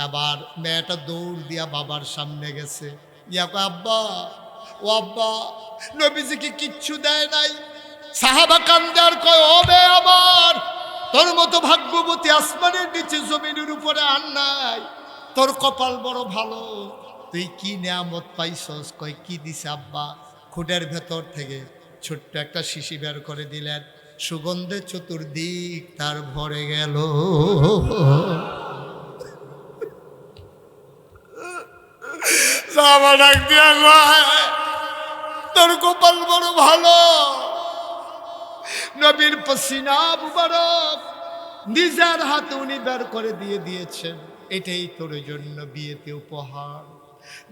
আবার মেয়েটা দৌড় দিয়া বাবার সামনে গেছে। ইয়া কয়, আব্বা, ও আব্বা, নবীজিকে কিচ্ছু দেয় নাই। সাহাবা কান্দে আর কয়, ও বে আমার, তোর মতো ভাগ্যবতী আসমানের নিচে জমিনের উপরে আর নাই। তোর কপাল বড় ভালো, তুই কি নিয়ামত পাইছস? কয়, কি দিছে আব্বা? খুঁটের ভেতর থেকে ছোট্ট একটা শিশি বের করে দিলেন। সুগন্ধে চতুর্দিক তার ভরে গেল। ডাক দিয়া কয়, তোর কপাল বড় ভালো। নবীর পসিনা মুবারক নিজের হাতে উনি বের করে দিয়ে দিয়েছেন, এটাই তোর জন্য বিয়েতে উপহার।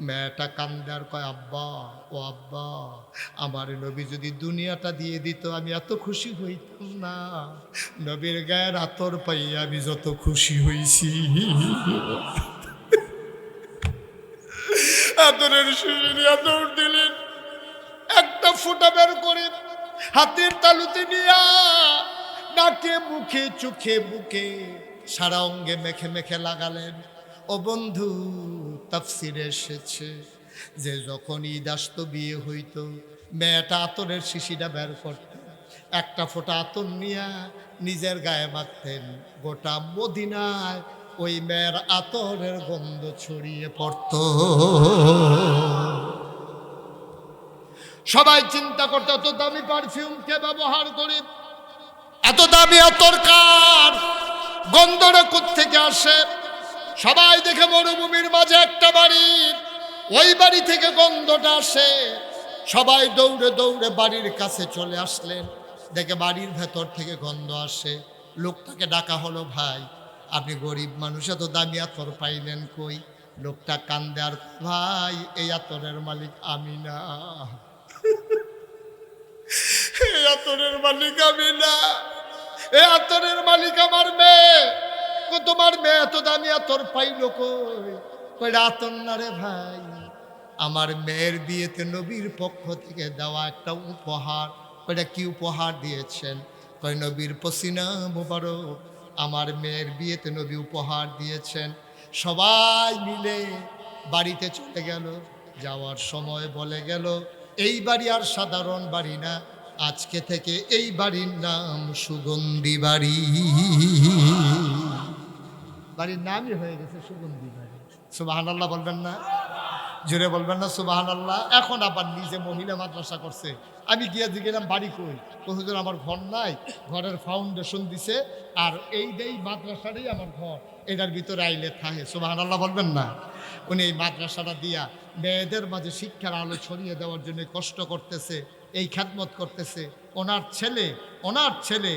মেয়েটা কান্দার কয়, আব্বা, ও আব্বা, আমার নবী যদি দুনিয়াটা দিয়ে দিত আমি এত খুশি হইতাম না। নবীর গায়ের আতর পাইয়া আমি যত খুশি হইছি। আতরের শিশিরিয়া দৌড় দিলেন। একটা ফোঁটা বের করে হাতের তালুতে নিয়া নাকে, মুখে, চোখে, বুকে, সারা অঙ্গে মেখে মেখে লাগালেন। ও বন্ধু, তাফসিরে এসেছে যে যখন ঈদ আসত, বিয়ে হইতো, মেয়েটা আতরের শিশিটা বের করত, একটা ফোঁটা আতর নিয়া নিজের গায়ে মাখতেন। গোটা মদিনায় ওই মেয়ের আতরের গন্ধ ছড়িয়ে পড়ত। সবাই চিন্তা করতে, এত দামি পারফিউম কে ব্যবহার করে? এত দামি আতর কার? গন্ধটা কোত্থেকে আসে? সবাই দেখে মরুভূমির মাঝে একটা বাড়ি, ওই বাড়ি থেকে গন্ধটা আসে। সবাই দৌড়ে দৌড়ে বাড়ির কাছে চলে আসলেন। দেখে বাড়ির ভেতর থেকে গন্ধ আসে। লোকটাকে ডাকা হলো, ভাই আপনি গরিব মানুষ, এত দামি আতর পাইলেন কই? লোকটা কান্দে আর, ভাই এই আতরের মালিক আমি না, এই আতরের মালিক আমি না, এই আতরের মালিক আমার মেয়ে। তোমার মেয়ে এত দামি আতর পাইল কই? কই, আতর না রে ভাই, আমার মেয়ের বিয়েতে নবীর পক্ষ থেকে দেওয়া একটা উপহার। কইটা কি উপহার দিয়েছেন? কই, নবীর পসিনা মুবারক আমার মেয়ের বিয়েতে নবী উপহার দিয়েছেন। সবাই মিলে বাড়িতে চলে গেল। যাওয়ার সময় বলে গেল, এই বাড়ি আর সাধারণ বাড়ি না, আজকে থেকে এই বাড়ির নাম সুগন্ধি বাড়ি। বাড়ির নামই হয়ে গেছে সুগন্ধি বাড়ি। সুবহানাল্লাহ বলবেন না? জোরে বলবেন না সুবহানাল্লাহ? এখন আবার নিজে মহিলা মাদ্রাসা করছে। আমি গিয়ে গেলাম, বাড়ি কই? হুজুর আমার ঘর নাই, ঘরের ফাউন্ডেশন দিছে, আর এই মাদ্রাসাটাই আমার ঘর, এটার ভিতরে আইলে থাকে। সুবহানাল্লাহ বলবেন না? উনি এই মাদ্রাসাটা দিয়া মেয়েদের মাঝে শিক্ষার আলো ছড়িয়ে দেওয়ার জন্য কষ্ট করতেছে, এই খেদমত করতেছে। ওনার ছেলে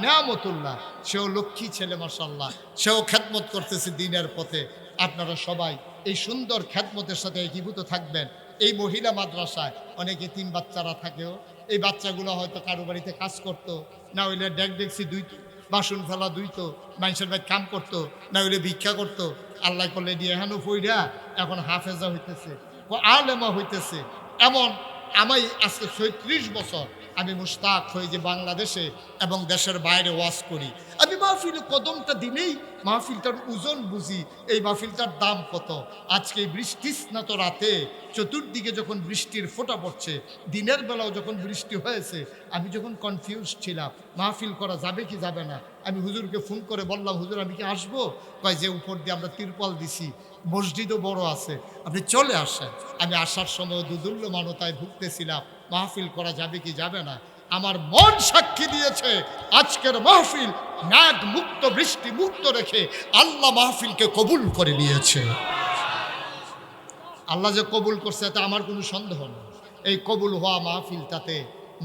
নেয়ামতুল্লাহ, সেও লক্ষ্মী ছেলে, মাশাআল্লাহ, সেও খেদমত করতেছে দিনের পথে। আপনারা সবাই এই সুন্দর খেদমতের সাথে একীভূত থাকবেন। এই মহিলা মাদ্রাসায় অনেক এতিম বাচ্চারা থাকেও। এই বাচ্চাগুলো হয়তো কারো বাড়িতে কাজ করতো, না হইলে ডেকসি ধুইতো, বাসন ফেলা ধুইতো, মানুষের বাড়ি কাম করতো, না হইলে ভিক্ষা করতো। আল্লাহ করলে দিয়ে এখানেও ফইরা এখন হাফেজা হইতেছে, ও আলেমা হইতেছে। এমন আমি আজকে ৩৬ বছর আমি মুশতাক হই যে বাংলাদেশে এবং দেশের বাইরে ওয়াজ করি। আমি মাহফিলে কদমটা দিলেই মাহফিলটার ওজন বুঝি, এই মাহফিলটার দাম কত। আজকে এই বৃষ্টিস্নাত রাতে চতুর্দিকে যখন বৃষ্টির ফোঁটা পড়ছে, দিনের বেলাও যখন বৃষ্টি হয়েছে, আমি যখন কনফিউজ ছিলাম মাহফিল করা যাবে কি যাবে না, আমি হুজুরকে ফোন করে বললাম, হুজুর আমি কি আসবো? কয় যে উপর দিয়ে আমরা তিরপল দিছি, মসজিদও বড় আছে, আপনি চলে আসেন। আমি আসার সময় দুদুল্যমানতায় ভুগতেছিলাম, মাহফিল করা যাবে কি যাবে না। আমার মন সাক্ষী দিয়েছে, আজকের মাহফিল মেঘ মুক্ত, বৃষ্টি মুক্ত রেখে আল্লাহ মাহফিলকে কবুল করে নিয়েছে। আল্লাহ যে কবুল করছে এতে আমার কোনো সন্দেহ নেই। এই কবুল হওয়া মাহফিলটাতে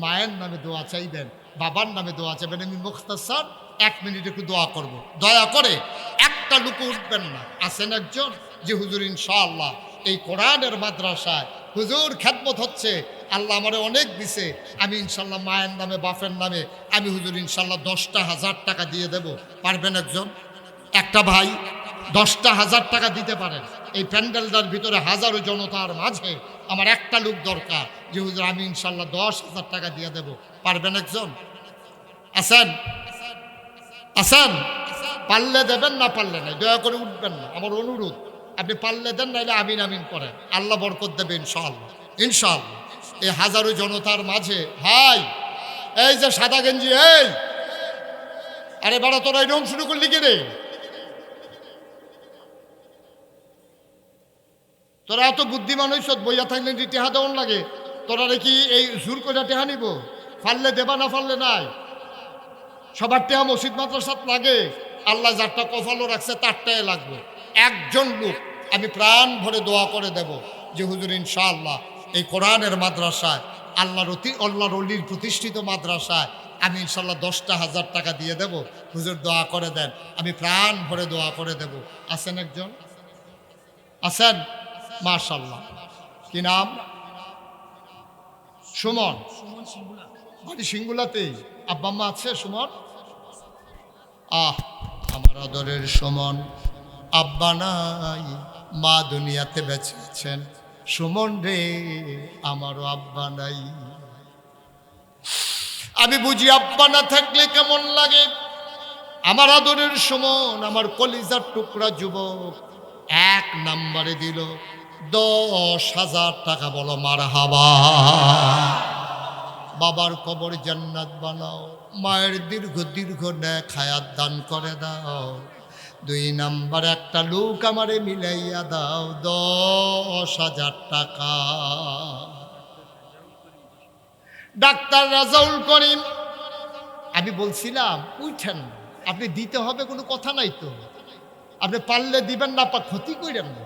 মায়ের নামে দোয়া চাইবেন, বাবার নামে দোয়া চাইবেন। আমি মুখতাসার 1 মিনিট একটু দোয়া করব। দয়া করে একটা লোক উঠবেন না। আছেন একজন যে হুজুর ইনশাআল্লাহ এই কোরআনের মাদ্রাসায় হুজুর খেদমত হচ্ছে, আল্লাহ আমারে অনেক দিছে, আমি ইনশাল্লাহ মায়ের নামে বাপের নামে আমি হুজুর ইনশাল্লাহ 10,000 টাকা দিয়ে দেব, পারবেন একজন? একটা ভাই 10,000 টাকা দিতে পারেন। এই প্যান্ডেলটার ভিতরে হাজারো জনতার মাঝে আমার একটা লোক দরকার যে হুজুর আমি ইনশাল্লাহ 10,000 টাকা দিয়ে দেব, পারবেন একজন? আছেন? আছেন? পারলে দেবেন, না পারলে নাই। দয়া করে উঠবেন না, আমার অনুরোধ। আপনি পারলে দেন, নাইলে আমিন আমিন করেন, আল্লাহ বরকত দেবে ইনশাআল্লাহ। ইনশাআল্লাহ এই হাজারো জনতার মাঝে ভাই, এই যে সাদা গেঞ্জি, এই আরে বাড়া তোরা এরকম শুরু করলি কি রে? তোরা এত বুদ্ধিমান হইছ, বইয়া থাকলে টেহা দেওয়ান লাগে, তোরা কি এই জোর করে টেহা নিব? ফাললে দেবা, না ফাললে নাই। সবার টেহা মসজিদ মাদ্রাসাত লাগে, আল্লাহ যারটা কফালো রাখছে তারটাই লাগবে। একজন লোক আমি প্রাণ ভরে দোয়া করে দেব যে হুজুর ইনশাআল্লাহ এই কোরআনের মাদ্রাসায়, আল্লাহর অলির প্রতিষ্ঠিত মাদ্রাসায় আমি ইনশাল্লাহ 10,000 টাকা দিয়ে দেব, হুজুর দোয়া করে দেন। আমি প্রাণ ভরে দোয়া করে দেব। আছেন একজন? আছেন? মাশাআল্লাহ। কি নাম? সুমন। বাড়ি সিঙ্গুলাতেই? আব্বা আম্মা আছে সুমন? আমার আদরের সুমন, আব্বা নাই, মা দুনিয়াতে বেঁচে আছেন। সুমন রে, আমারও আব্বা নাই। আমি বুঝি আব্বা না থাকলে কেমন লাগে। আমার আদরের সুমন, আমার কলিজার টুকরা যুবক, 1 নম্বরে দিল 10,000 টাকা। বলো মারহাবা। বাবার কবর জান্নাত বানাও, মায়ের দীর্ঘ দীর্ঘ নেক হায়াত দান করে দাও। 2 নাম্বার একটা লোক আমারে মিলাইয়া দাও 10,000 টাকা। ডাক্তার রাজাউল করিম, আমি বলছিলাম উঠেন, আপনি দিতে হবে কোনো কথা নাই তো, আপনি পারলে দিবেন, না ক্ষতি করেন না।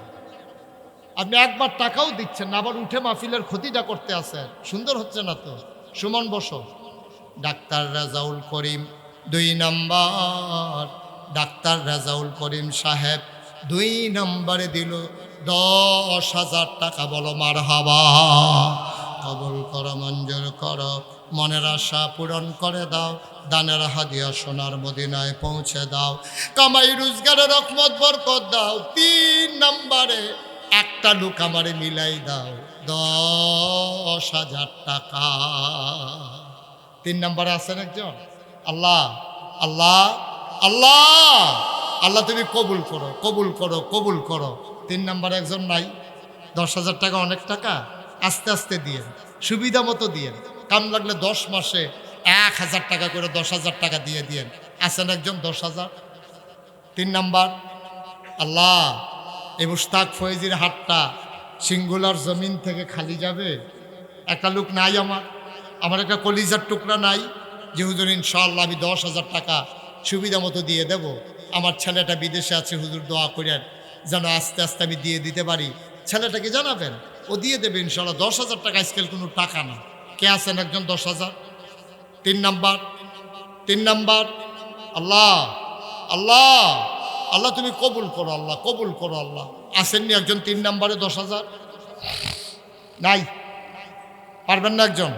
আপনি একবার টাকাও দিচ্ছেন না, আবার উঠে মাহফিলের ক্ষতিটা করতে আসেন, সুন্দর হচ্ছে না তো। সুমন বসো। ডাক্তার রাজাউল করিম 2 নাম্বার, ডাক্তার রাজাউল করিম সাহেব 2 নম্বরে দিল 10,000 টাকা। বলো মারহাবা। কবুল করো, মঞ্জুর করো, মনের আশা পূরণ করে দাও, দানের হাদিয়া সোনার মদিনায় পৌঁছে দাও, কামাই রোজগারের রহমত বরকত দাও। 3 নম্বরে একটা লোক আমারে মিলাই দাও 10,000 টাকা। 3 নম্বরে আছেন একজন? আল্লাহ আল্লাহ আল্লাহ আল্লাহ তুমি কবুল করো, কবুল করো, কবুল করো। 3 নম্বরে একজন নাই, 10,000 টাকা অনেক টাকা, আস্তে আস্তে দিয়ে সুবিধা মতো দিয়ে, কাম লাগলে 10 মাসে 1,000 টাকা করে 10,000 টাকা দিয়ে দিয়েন। আছেন একজন 10,000। 3 নাম্বার, আল্লাহ এই মুশতাক ফয়েজির হাটটা সিঙ্গুলার জমিন থেকে খালি যাবে। একটা লোক নাই আমার একটা কলিজার টুকরা নাই যে হুজুর ইনশাআল্লাহ আমি 10,000 টাকা সুবিধা মতো দিয়ে দেব। আমার ছেলেটা বিদেশে আছে, হুজুর দোয়া করেন যেন আস্তে আস্তে আমি দিয়ে দিতে পারি। ছেলেটাকে জানাবেন, ও দিয়ে দেবে ইনশাআল্লাহ। 10,000 টাকা আজকাল কোনো টাকা না। কে আছেন একজন 10,000? 3 নাম্বার, 3 নাম্বার, আল্লাহ আল্লাহ আল্লাহ তুমি কবুল করো, আল্লাহ কবুল করো। আল্লাহ আসেননি একজন 3 নাম্বারে 10,000? নাই, পারবেন না একজন?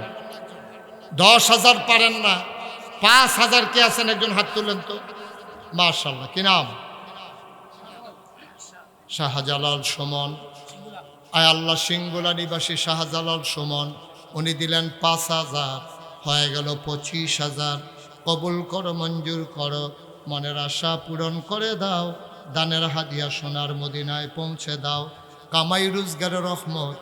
10,000 পারেন না, 5,000 কে আছেন একজন হাত তুলেন তো। মাশাআল্লাহ, কি নাম? শাহজালাল সুমন। আয় আল্লাহ সিঙ্গুলা নিবাসী শাহজালাল সুমন, উনি দিলেন 5,000, হয়ে গেল 25,000। কবুল করো, মঞ্জুর করো, মনের আশা পূরণ করে দাও। দানের হাদিয়া সোনার মদিনায় পৌঁছে দাও। কামাই রোজগারের রহমত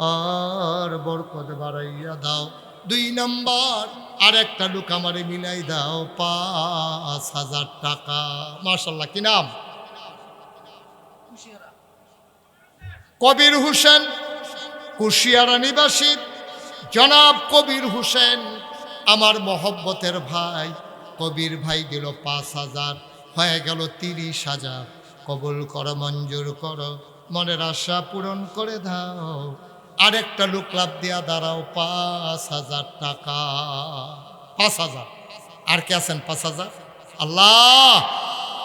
আর বরকত বাড়াইয়া দাও। 2 নম্বর, আর একটা লোক আমারে মিলাই দাও 5,000 টাকা। মাশাআল্লাহ, কি নাম? কবির হোসেন, কুশিয়ারা নিবাসী জনাব কবির হোসেন, আমার মহব্বতের ভাই। কবির ভাই দিল 5,000, হয়ে গেল 30,000। কবুল করো, মঞ্জুর করো, মনের আশা পূরণ করে দাও। আরেকটা লোক লাভ দিয়া দাঁড়াও 5,000 টাকা। 5,000। আর কে আছেন 5,000? আল্লাহ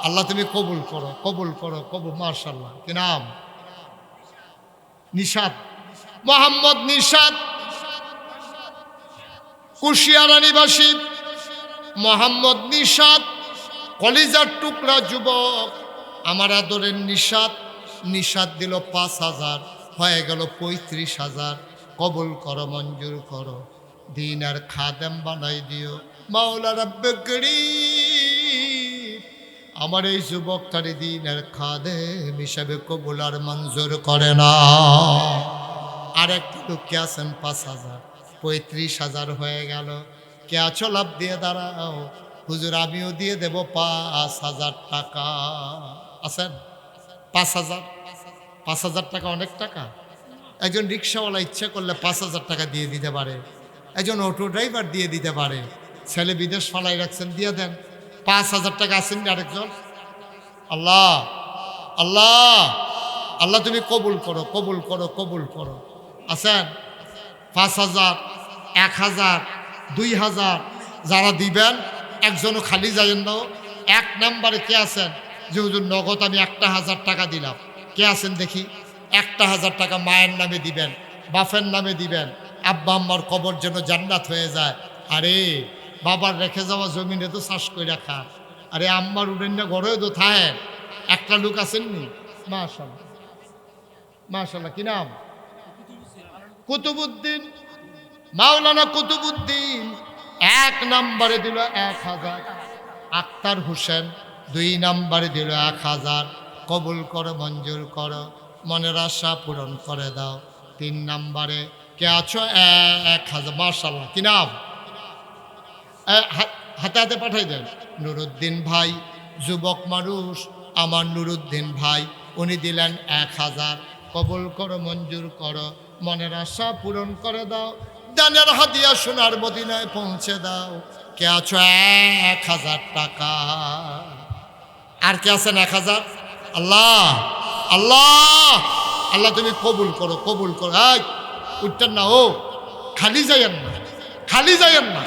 আল্লাহ তুমি কবুল করো, কবুল করো, কবুল। মাশাআল্লাহ, কি নাম? নিশাদ, মোহাম্মদ নিশাদ, কুশিয়ারা নিবাসী মোহাম্মদ নিশাদ, কলিজার টুকরা যুবক, আমার আদরের নিশাদ। নিশাদ দিল 5,000, হয়ে গেল 35,000। কবুল করো, মঞ্জুর করো, দিন আর খাদেম বানাই দিও। মাওলা রব্বে করিম, আমার এই যুবকটারে দিন আর খাদেম হিসাবে কবুল আর মঞ্জুর করে না। আর একটা লোককে আছেন 5,000, 35,000 হয়ে গেল। কে আছো লাভ দিয়ে দাঁড়াও, হুজুর আমিও দিয়ে দেব 5,000 টাকা। আছেন 5,000? 5,000 টাকা অনেক টাকা। একজন রিক্সাওয়ালা ইচ্ছা করলে 5,000 টাকা দিয়ে দিতে পারে, একজন অটো ড্রাইভার দিয়ে দিতে পারে। ছেলে বিদেশ ফালাই রাখছেন, দিয়ে দেন। 5,000 টাকা আছেন আরেকজন? আল্লাহ আল্লাহ আল্লাহ তুমি কবুল করো, কবুল করো, কবুল করো। আছেন 5,000, 1,000, 2,000 যারা দিবেন, একজনও খালি যাবেন না। 1 নম্বরে কে আছেন যে হুজুর নগদ আমি 1,000 টাকা দিলাম? কে আছেন দেখি? 1,000 টাকা মায়ের নামে দিবেন, বাপের নামে দিবেন। আব্বা আম্মার কবর যেন জান্নাত হয়ে যায়। আরে বাবার রেখে যাওয়া জমিনে তো চাষ করে রাখা। আরে আম্মার উঠেন না ঘরেও তো থাকেন। একটা লোক আছেননি। মাশাআল্লাহ, মাশাআল্লাহ, কি নাম? কুতুবুদ্দিন, মাওলানা কুতুবুদ্দিন। 1 নম্বরে দিল 1,000। আক্তার হোসেন 2 নম্বরে দিল 1,000। কবুল করো, মঞ্জুর করো, মনের আশা পূরণ করে দাও। 3 নম্বরে কে আছো? 1,000। মাশাআল্লাহ, কি নাম? হাতে হাতে পাঠাই দেন। নুরুদ্দিন ভাই, যুবক মানুষ, আমার নুরুদ্দিন ভাই, উনি দিলেন 1,000। কবুল করো, মঞ্জুর করো, মনের আশা পূরণ করে দাও। দানের হাদিয়া সোনার মদিনায় পৌঁছে দাও। কে আছো? 1,000 টাকা। আর কে আছেন 1,000? আল্লাহ আল্লাহ আল্লাহ তুমি কবুল করো, কবুল করো। উঠতেন না, ও খালি যাইয়েন না, খালি যাইয়েন না।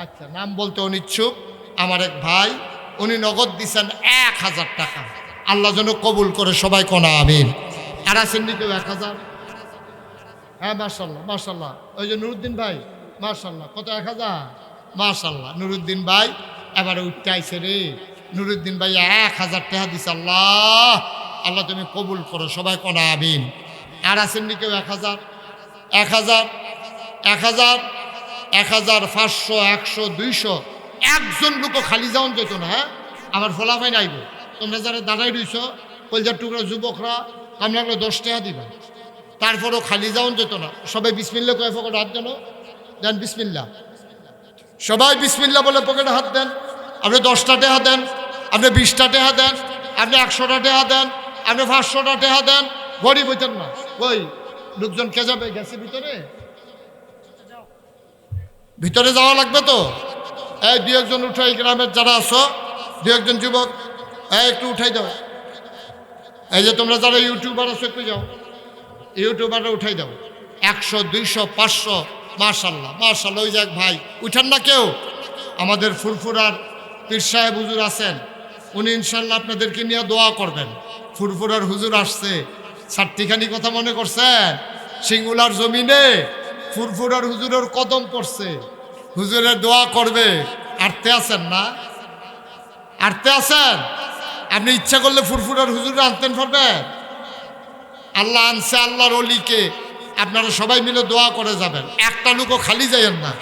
আচ্ছা, নাম বলতে অনিচ্ছুক আমার এক ভাই, উনি নগদ দিচ্ছেন 1,000 টাকা। আল্লাহ যেন কবুল করে, সবাই কোনা আমিন। আর আছেন নি কেউ 1,000? হ্যাঁ, মাশাআল্লাহ, মাশাআল্লাহ। ওই যে নুরুদ্দিন ভাই, মাশাআল্লাহ। কত? 1,000। মাশাআল্লাহ, নুরুদ্দিন ভাই এবারে উঠতে আইছে রে। নুরুদ্দিন ভাই 1,000 টাকা দিছে। আল্লাহ আল্লাহ তুমি কবুল করো, সবাই কোনা আমিন। আর আছেন নি কেউ 1,000? 1,000, 1,000, 1,000, 500, 100, 200। একজন লোকও খালি যাওন যেত না। হ্যাঁ, আমার ফলাফাই নাইব। তোমরা যারা দাঁড়াই রইছ কলজার টুকরা যুবকরা আমরা 10 টাকা দিবা, তারপরও খালি যাওন যেত না। সবাই বিসমিল্লা কয়ে পকেটে হাত দেন, দেন বিসমিল্লা, সবাই বিসমিল্লা বলে পকেটে হাত দেন। আপনি 10টা টাকা দেন, আপনি 20টা টাকা দেন, আপনি 100টা টাকা দেন, আপনি 500টা টাকা দেন, গরিব হইতেন না। ওই লোকজন কে যাবে? গেছে ভিতরে, ভিতরে যাওয়া লাগবে তো। এই 2-1 উঠো, এই গ্রামের যারা আছো 2-1 যুবক একটু উঠাই দাও। এই যে তোমরা যারা ইউটিউবার আছো একটু যাও, ইউটিউবাররা উঠাই দাও। 100, 200, 500, মাশাল্লাহ মাশাল্লাহ। ওই যাক ভাই উঠান না কেউ। আমাদের ফুরফুরার পীর সাহেব হুজুর আছেন, উনি ইনশাল্লাহ আপনাদেরকে নিয়ে দোয়া করবেন। ফুরফুরার হুজুর আসছে, সাতটিখানি কথা মনে করছেন? সিঙ্গুলার জমিনে ফুরফুরার হুজুরের কদম পড়ছে, হুজুরের দোয়া করবে। আরতে আছেন না? আরতে আছেন? আপনি ইচ্ছা করলে ফুরফুরার হুজুরে আনতেন পারবেন? আল্লাহ আনছে আল্লাহর ওলিকে। আপনারা সবাই মিলে দোয়া করে যাবেন, একটা লোকও খালি যাইয়েন না।